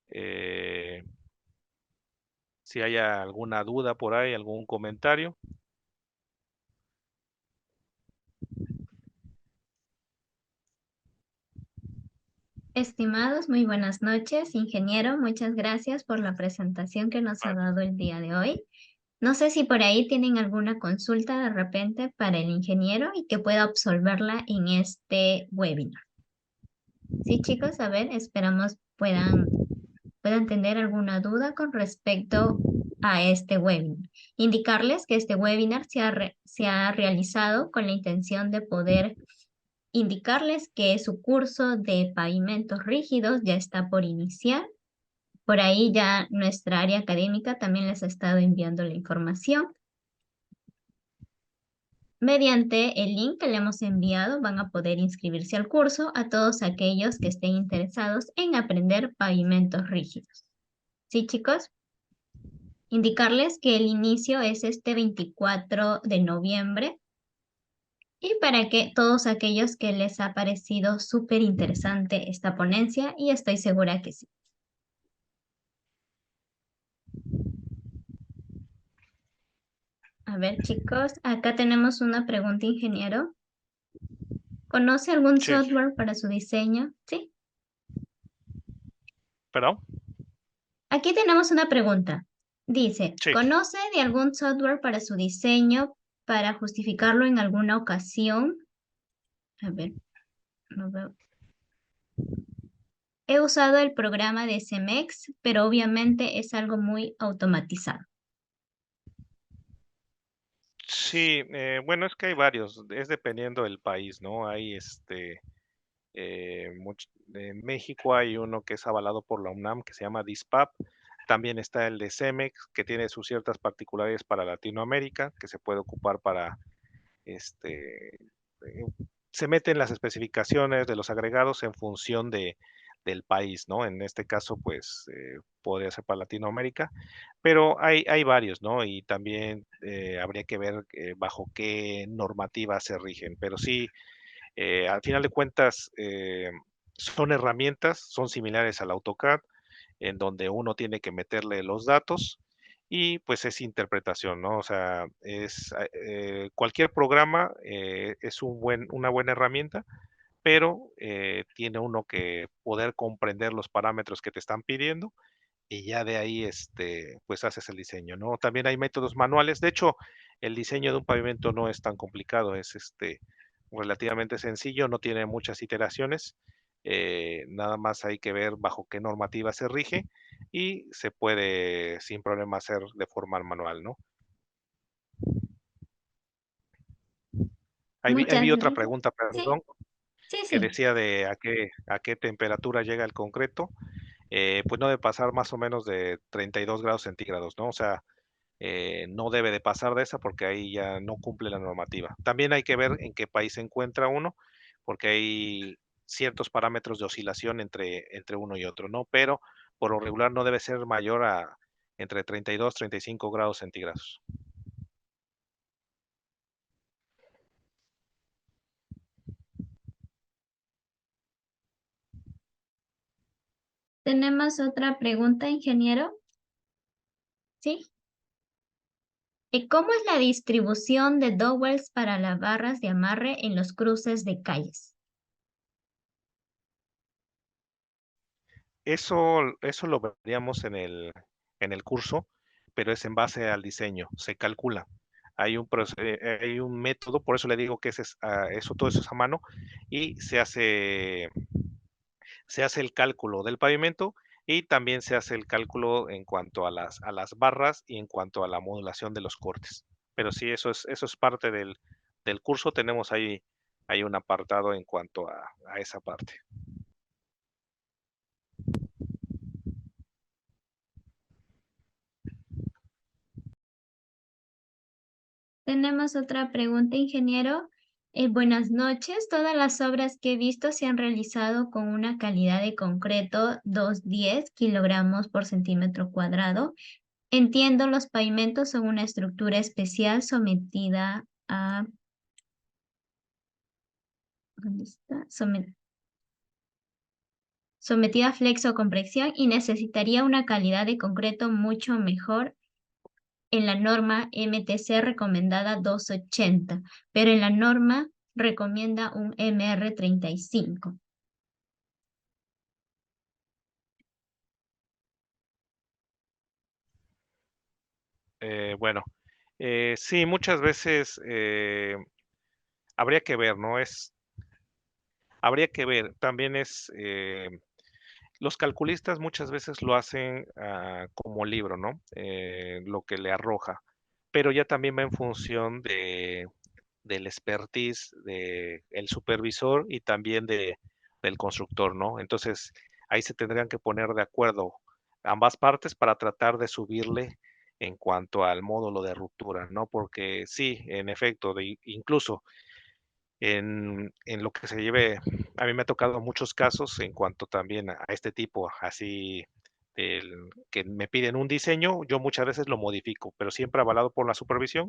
eh, si haya alguna duda por ahí, algún comentario. Estimados, muy buenas noches, ingeniero. Muchas gracias por la presentación que nos ha dado el día de hoy. No sé si por ahí tienen alguna consulta de repente para el ingeniero y que pueda absolverla en este webinar. Sí, chicos, a ver, esperamos puedan tener alguna duda con respecto a este webinar. Indicarles que este webinar se ha realizado con la intención de poder indicarles que su curso de pavimentos rígidos ya está por iniciar. Por ahí ya nuestra área académica también les ha estado enviando la información. Mediante el link que le hemos enviado van a poder inscribirse al curso a todos aquellos que estén interesados en aprender pavimentos rígidos. ¿Sí, chicos? Indicarles que el inicio es este 24 de noviembre y para que todos aquellos que les ha parecido súper interesante esta ponencia, y estoy segura que sí. A ver, chicos, acá tenemos una pregunta, ingeniero. ¿Conoce algún Sí, software para su diseño? Sí. perdón. Aquí tenemos una pregunta. Dice, Sí. ¿conoce de algún software para su diseño para justificarlo en alguna ocasión? A ver, no veo. He usado el programa de CMX, pero obviamente es algo muy automatizado. Sí, bueno, es que hay varios, es dependiendo del país, ¿no? En México hay uno que es avalado por la UNAM que se llama DISPAP. También está el de CEMEX, que tiene sus ciertas particularidades para Latinoamérica, que se puede ocupar para, eh, se meten las especificaciones de los agregados en función del país, ¿no? En este caso, pues, podría ser para Latinoamérica, pero hay varios, ¿no? Y también habría que ver bajo qué normativa se rigen, pero sí, al final de cuentas, son herramientas, son similares al AutoCAD, en donde uno tiene que meterle los datos y pues es interpretación, ¿no? O sea, cualquier programa es una buena herramienta, pero tiene uno que poder comprender los parámetros que te están pidiendo y ya de ahí, pues haces el diseño, ¿no? También hay métodos manuales. De hecho, el diseño de un pavimento no es tan complicado, es relativamente sencillo, no tiene muchas iteraciones. Nada más hay que ver bajo qué normativa se rige y se puede sin problema hacer de forma manual, ¿no? Ahí vi Muchas otra gracias. pregunta, Sí, perdón. Sí, que sí. decía de a qué temperatura llega el concreto, pues no debe pasar más o menos de 32 grados centígrados, ¿no? O sea, no debe de pasar de esa porque ahí ya no cumple la normativa. También hay que ver en qué país se encuentra uno, porque hay ciertos parámetros de oscilación entre uno y otro, ¿no? Pero por lo regular no debe ser mayor a entre 32 y 35 grados centígrados. Tenemos otra pregunta, ingeniero. ¿Sí? ¿Cómo es la distribución de dowels para las barras de amarre en los cruces de calles? Eso lo veríamos en el curso, pero es en base al diseño, se calcula. Hay un método, por eso le digo que eso, todo eso es a mano, y se hace el cálculo del pavimento y también se hace el cálculo en cuanto a a las barras y en cuanto a la modulación de los cortes. Pero sí, eso es parte del curso, tenemos ahí un apartado en cuanto a esa parte. Tenemos otra pregunta, ingeniero. Buenas noches. Todas las obras que he visto se han realizado con una calidad de concreto 210 kilogramos por centímetro cuadrado. Entiendo, los pavimentos son una estructura especial sometida a, ¿dónde está? Sometida a flexo-compresión y necesitaría una calidad de concreto mucho mejor en la norma MTC recomendada 280, pero en la norma recomienda un MR35. Bueno, sí, muchas veces habría que ver, ¿no? Habría que ver, también los calculistas muchas veces lo hacen como libro, ¿no? Lo que le arroja, pero ya también va en función del expertise del supervisor y también del constructor, ¿no? Entonces, ahí se tendrían que poner de acuerdo ambas partes para tratar de subirle en cuanto al módulo de ruptura, ¿no? Porque sí, en efecto, incluso en lo que se lleve, a mí me ha tocado muchos casos en cuanto también a este tipo, así, que me piden un diseño, yo muchas veces lo modifico, pero siempre avalado por la supervisión,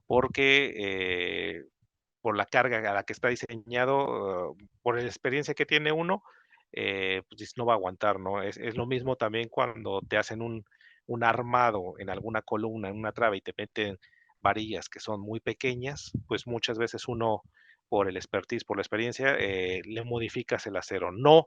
porque por la carga a la que está diseñado, por la experiencia que tiene uno, pues dices, no va a aguantar, ¿no? Es lo mismo también cuando te hacen un armado en alguna columna, en una trave y te meten varillas que son muy pequeñas, pues muchas veces uno, por el expertise, por la experiencia, le modificas el acero. No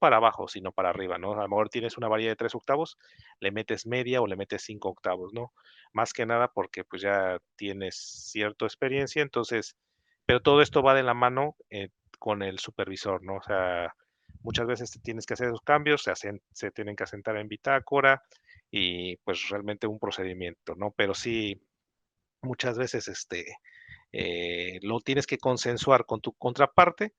para abajo, sino para arriba, ¿no? A lo mejor tienes una varilla de 3 octavos, le metes media o le metes 5 octavos, ¿no? Más que nada porque pues ya tienes cierta experiencia, entonces, pero todo esto va de la mano con el supervisor, ¿no? O sea, muchas veces tienes que hacer esos cambios, se tienen que asentar en bitácora y pues realmente un procedimiento, ¿no? Pero sí, muchas veces lo tienes que consensuar con tu contraparte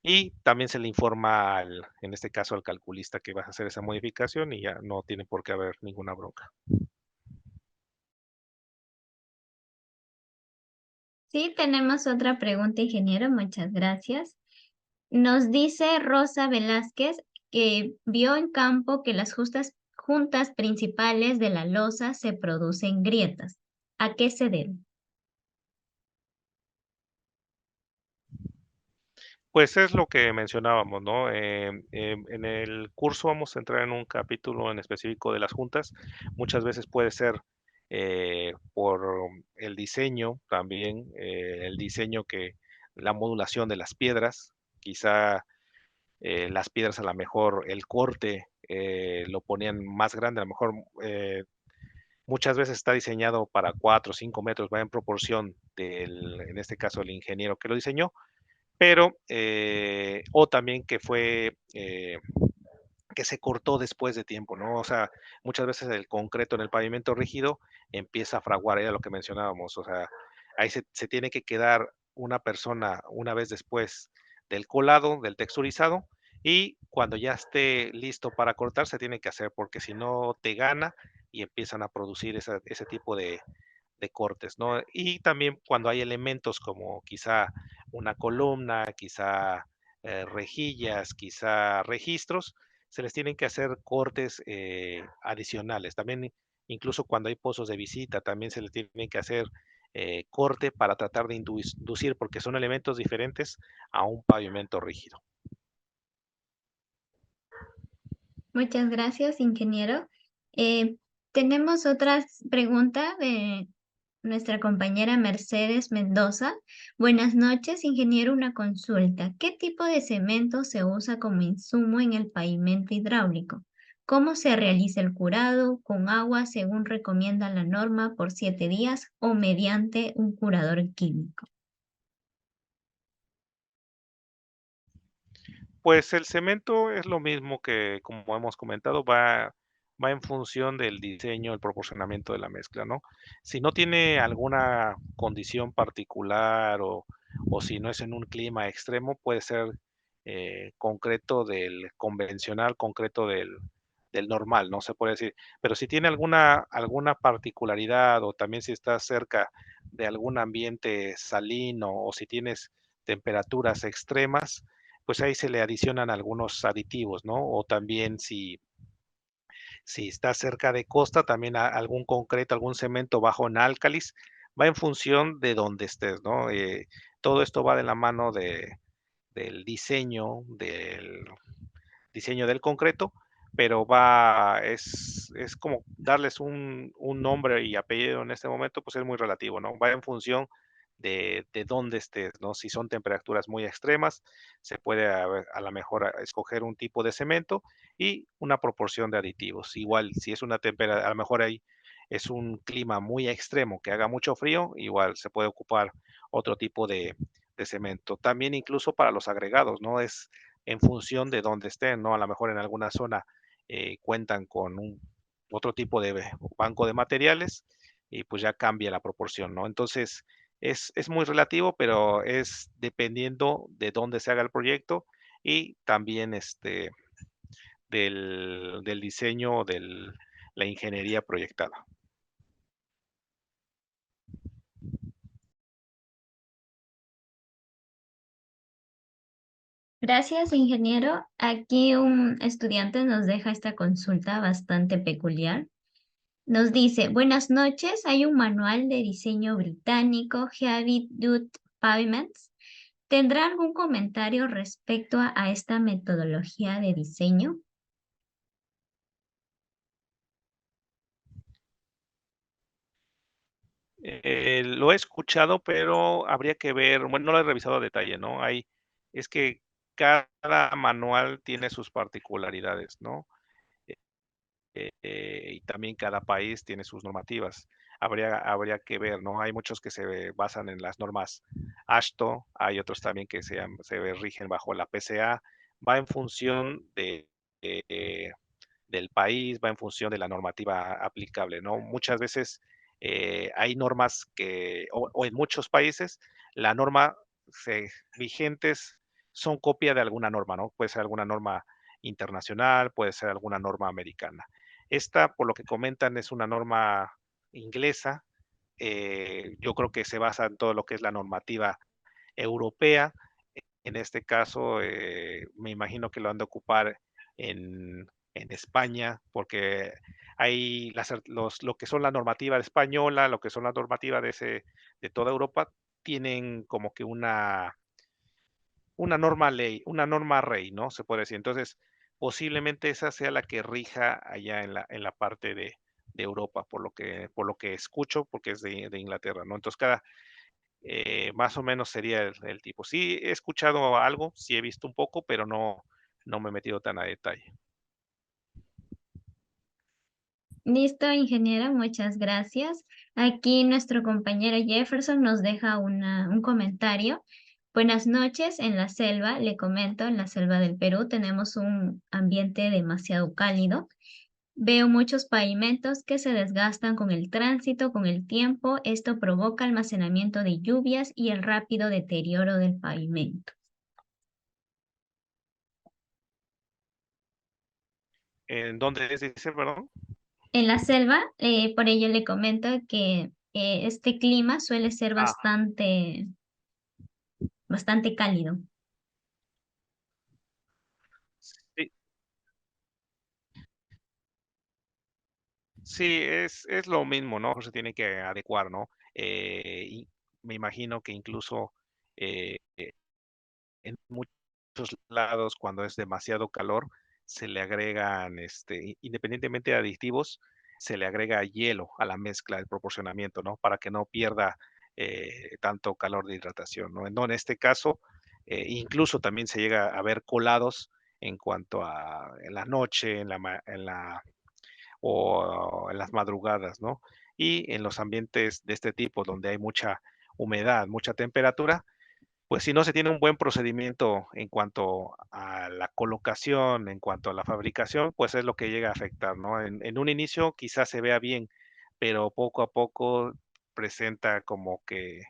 y también se le informa en este caso al calculista que vas a hacer esa modificación y ya no tiene por qué haber ninguna bronca. Sí, tenemos otra pregunta, ingeniero. Muchas gracias. Nos dice Rosa Velázquez que vio en campo que las juntas principales de la losa se producen grietas. ¿A qué se debe? Pues es lo que mencionábamos, ¿no? En el curso vamos a entrar en un capítulo en específico de las juntas. Muchas veces puede ser por el diseño también, el diseño la modulación de las piedras, quizá las piedras a lo mejor el corte lo ponían más grande, a lo mejor muchas veces está diseñado para 4 o 5 metros, va en proporción en este caso, el ingeniero que lo diseñó, pero, o también que se cortó después de tiempo, ¿no? O sea, muchas veces el concreto en el pavimento rígido empieza a fraguar, era lo que mencionábamos, o sea, ahí se tiene que quedar una persona una vez después del colado, del texturizado, y cuando ya esté listo para cortar se tiene que hacer porque si no te gana y empiezan a producir ese tipo de cortes, ¿no? Y también cuando hay elementos como quizá una columna, quizá rejillas, quizá registros, se les tienen que hacer cortes adicionales. También, incluso cuando hay pozos de visita, también se les tiene que hacer corte para tratar de inducir, porque son elementos diferentes a un pavimento rígido. Muchas gracias, ingeniero. Eh, Tenemos otra pregunta de nuestra compañera Mercedes Mendoza. Buenas noches, ingeniero. Una consulta. ¿Qué tipo de cemento se usa como insumo en el pavimento hidráulico? ¿Cómo se realiza el curado? ¿Con agua según recomienda la norma por 7 días o mediante un curador químico? Pues el cemento es lo mismo que, como hemos comentado, va en función del diseño, el proporcionamiento de la mezcla, ¿no? Si no tiene alguna condición particular o si no es en un clima extremo, puede ser concreto del convencional, concreto del normal, ¿no? Se puede decir. Pero si tiene alguna particularidad o también si estás cerca de algún ambiente salino o si tienes temperaturas extremas, pues ahí se le adicionan algunos aditivos, ¿no? O también si está cerca de costa, también algún concreto, algún cemento bajo en álcalis, va en función de donde estés, ¿no? Todo esto va de la mano del diseño del concreto, pero es como darles un nombre y apellido en este momento, pues es muy relativo, ¿no? Va en función de dónde estés, ¿no? Si son temperaturas muy extremas, se puede a lo mejor escoger un tipo de cemento y una proporción de aditivos. Igual, si es una temperatura, a lo mejor ahí es un clima muy extremo que haga mucho frío, igual se puede ocupar otro tipo de cemento. También incluso para los agregados, ¿no? Es en función de dónde estén, ¿no? A lo mejor en alguna zona cuentan con otro tipo de banco de materiales y pues ya cambia la proporción, ¿no? Entonces es muy relativo, pero es dependiendo de dónde se haga el proyecto y también del diseño, de la ingeniería proyectada. Gracias, ingeniero. Aquí un estudiante nos deja esta consulta bastante peculiar. Nos dice, buenas noches, hay un manual de diseño británico, Heavy Duty Pavements. ¿Tendrá algún comentario respecto a esta metodología de diseño? Lo he escuchado, pero habría que ver, bueno, no lo he revisado a detalle, ¿no? Es que cada manual tiene sus particularidades, ¿no? Y también cada país tiene sus normativas. Habría que ver, ¿no? Hay muchos que se basan en las normas AASHTO, hay otros también que se rigen bajo la PCA. Va en función eh, del país, va en función de la normativa aplicable, ¿no? Muchas veces hay normas o en muchos países, la norma vigentes son copia de alguna norma, ¿no? Puede ser alguna norma internacional, puede ser alguna norma americana. Esta, por lo que comentan, es una norma inglesa. Yo creo que se basa en todo lo que es la normativa europea. En este caso, me imagino que lo han de ocupar en España, porque hay lo que son la normativa española, lo que son la normativa de toda Europa, tienen como que una norma ley, una norma rey, ¿no? Se puede decir. Entonces, posiblemente esa sea la que rija allá en la parte de Europa, por lo que escucho, porque es de Inglaterra, ¿no? Entonces, más o menos sería el tipo. Sí, he escuchado algo, sí he visto un poco, pero no me he metido tan a detalle. Listo, ingeniera, muchas gracias. Aquí nuestro compañero Jefferson nos deja un comentario. Buenas noches, en la selva, le comento, en la selva del Perú tenemos un ambiente demasiado cálido. Veo muchos pavimentos que se desgastan con el tránsito, con el tiempo. Esto provoca almacenamiento de lluvias y el rápido deterioro del pavimento. ¿En dónde es, dice, perdón? En la selva, por ello le comento que este clima suele ser Ah, bastante cálido. sí, sí, es lo mismo, ¿no? Se tiene que adecuar, ¿no? Y me imagino que incluso en muchos lados, cuando es demasiado calor, se le agregan, independientemente de aditivos, se le agrega hielo a la mezcla, el proporcionamiento, ¿no? Para que no pierda tanto calor de hidratación, ¿no? No, en este caso, incluso también se llega a ver colados en cuanto a en la noche, o en las madrugadas, ¿no? Y en los ambientes de este tipo, donde hay mucha humedad, mucha temperatura, pues si no se tiene un buen procedimiento en cuanto a la colocación, en cuanto a la fabricación, pues es lo que llega a afectar, ¿no? En un inicio quizás se vea bien, pero poco a poco presenta como que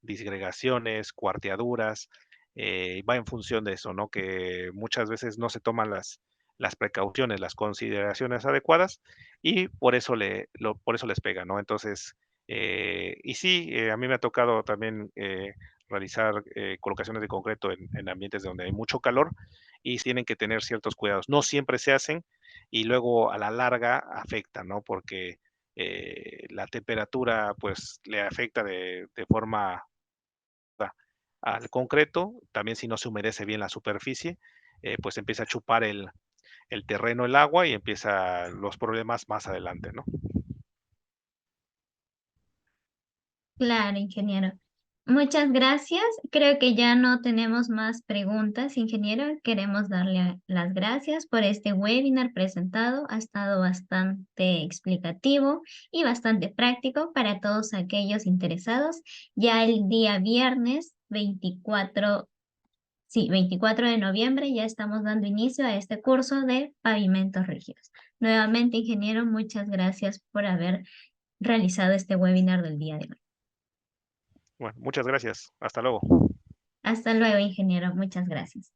disgregaciones, cuarteaduras, y va en función de eso, ¿no? Que muchas veces no se toman las precauciones, las consideraciones adecuadas y por eso les pega, ¿no? Entonces, y sí, a mí me ha tocado también realizar colocaciones de concreto en ambientes donde hay mucho calor y tienen que tener ciertos cuidados. No siempre se hacen y luego a la larga afecta, ¿no? Porque la temperatura pues le afecta de forma al concreto, también si no se humedece bien la superficie, pues empieza a chupar el terreno, el agua y empieza los problemas más adelante, ¿no? Claro, ingeniero. Muchas gracias. Creo que ya no tenemos más preguntas, ingeniero. Queremos darle las gracias por este webinar presentado. Ha estado bastante explicativo y bastante práctico para todos aquellos interesados. Ya el día viernes 24, sí, 24 de noviembre ya estamos dando inicio a este curso de pavimentos rígidos. Nuevamente, ingeniero, muchas gracias por haber realizado este webinar del día de hoy. Bueno, muchas gracias. Hasta luego. Hasta luego, ingeniero. Muchas gracias.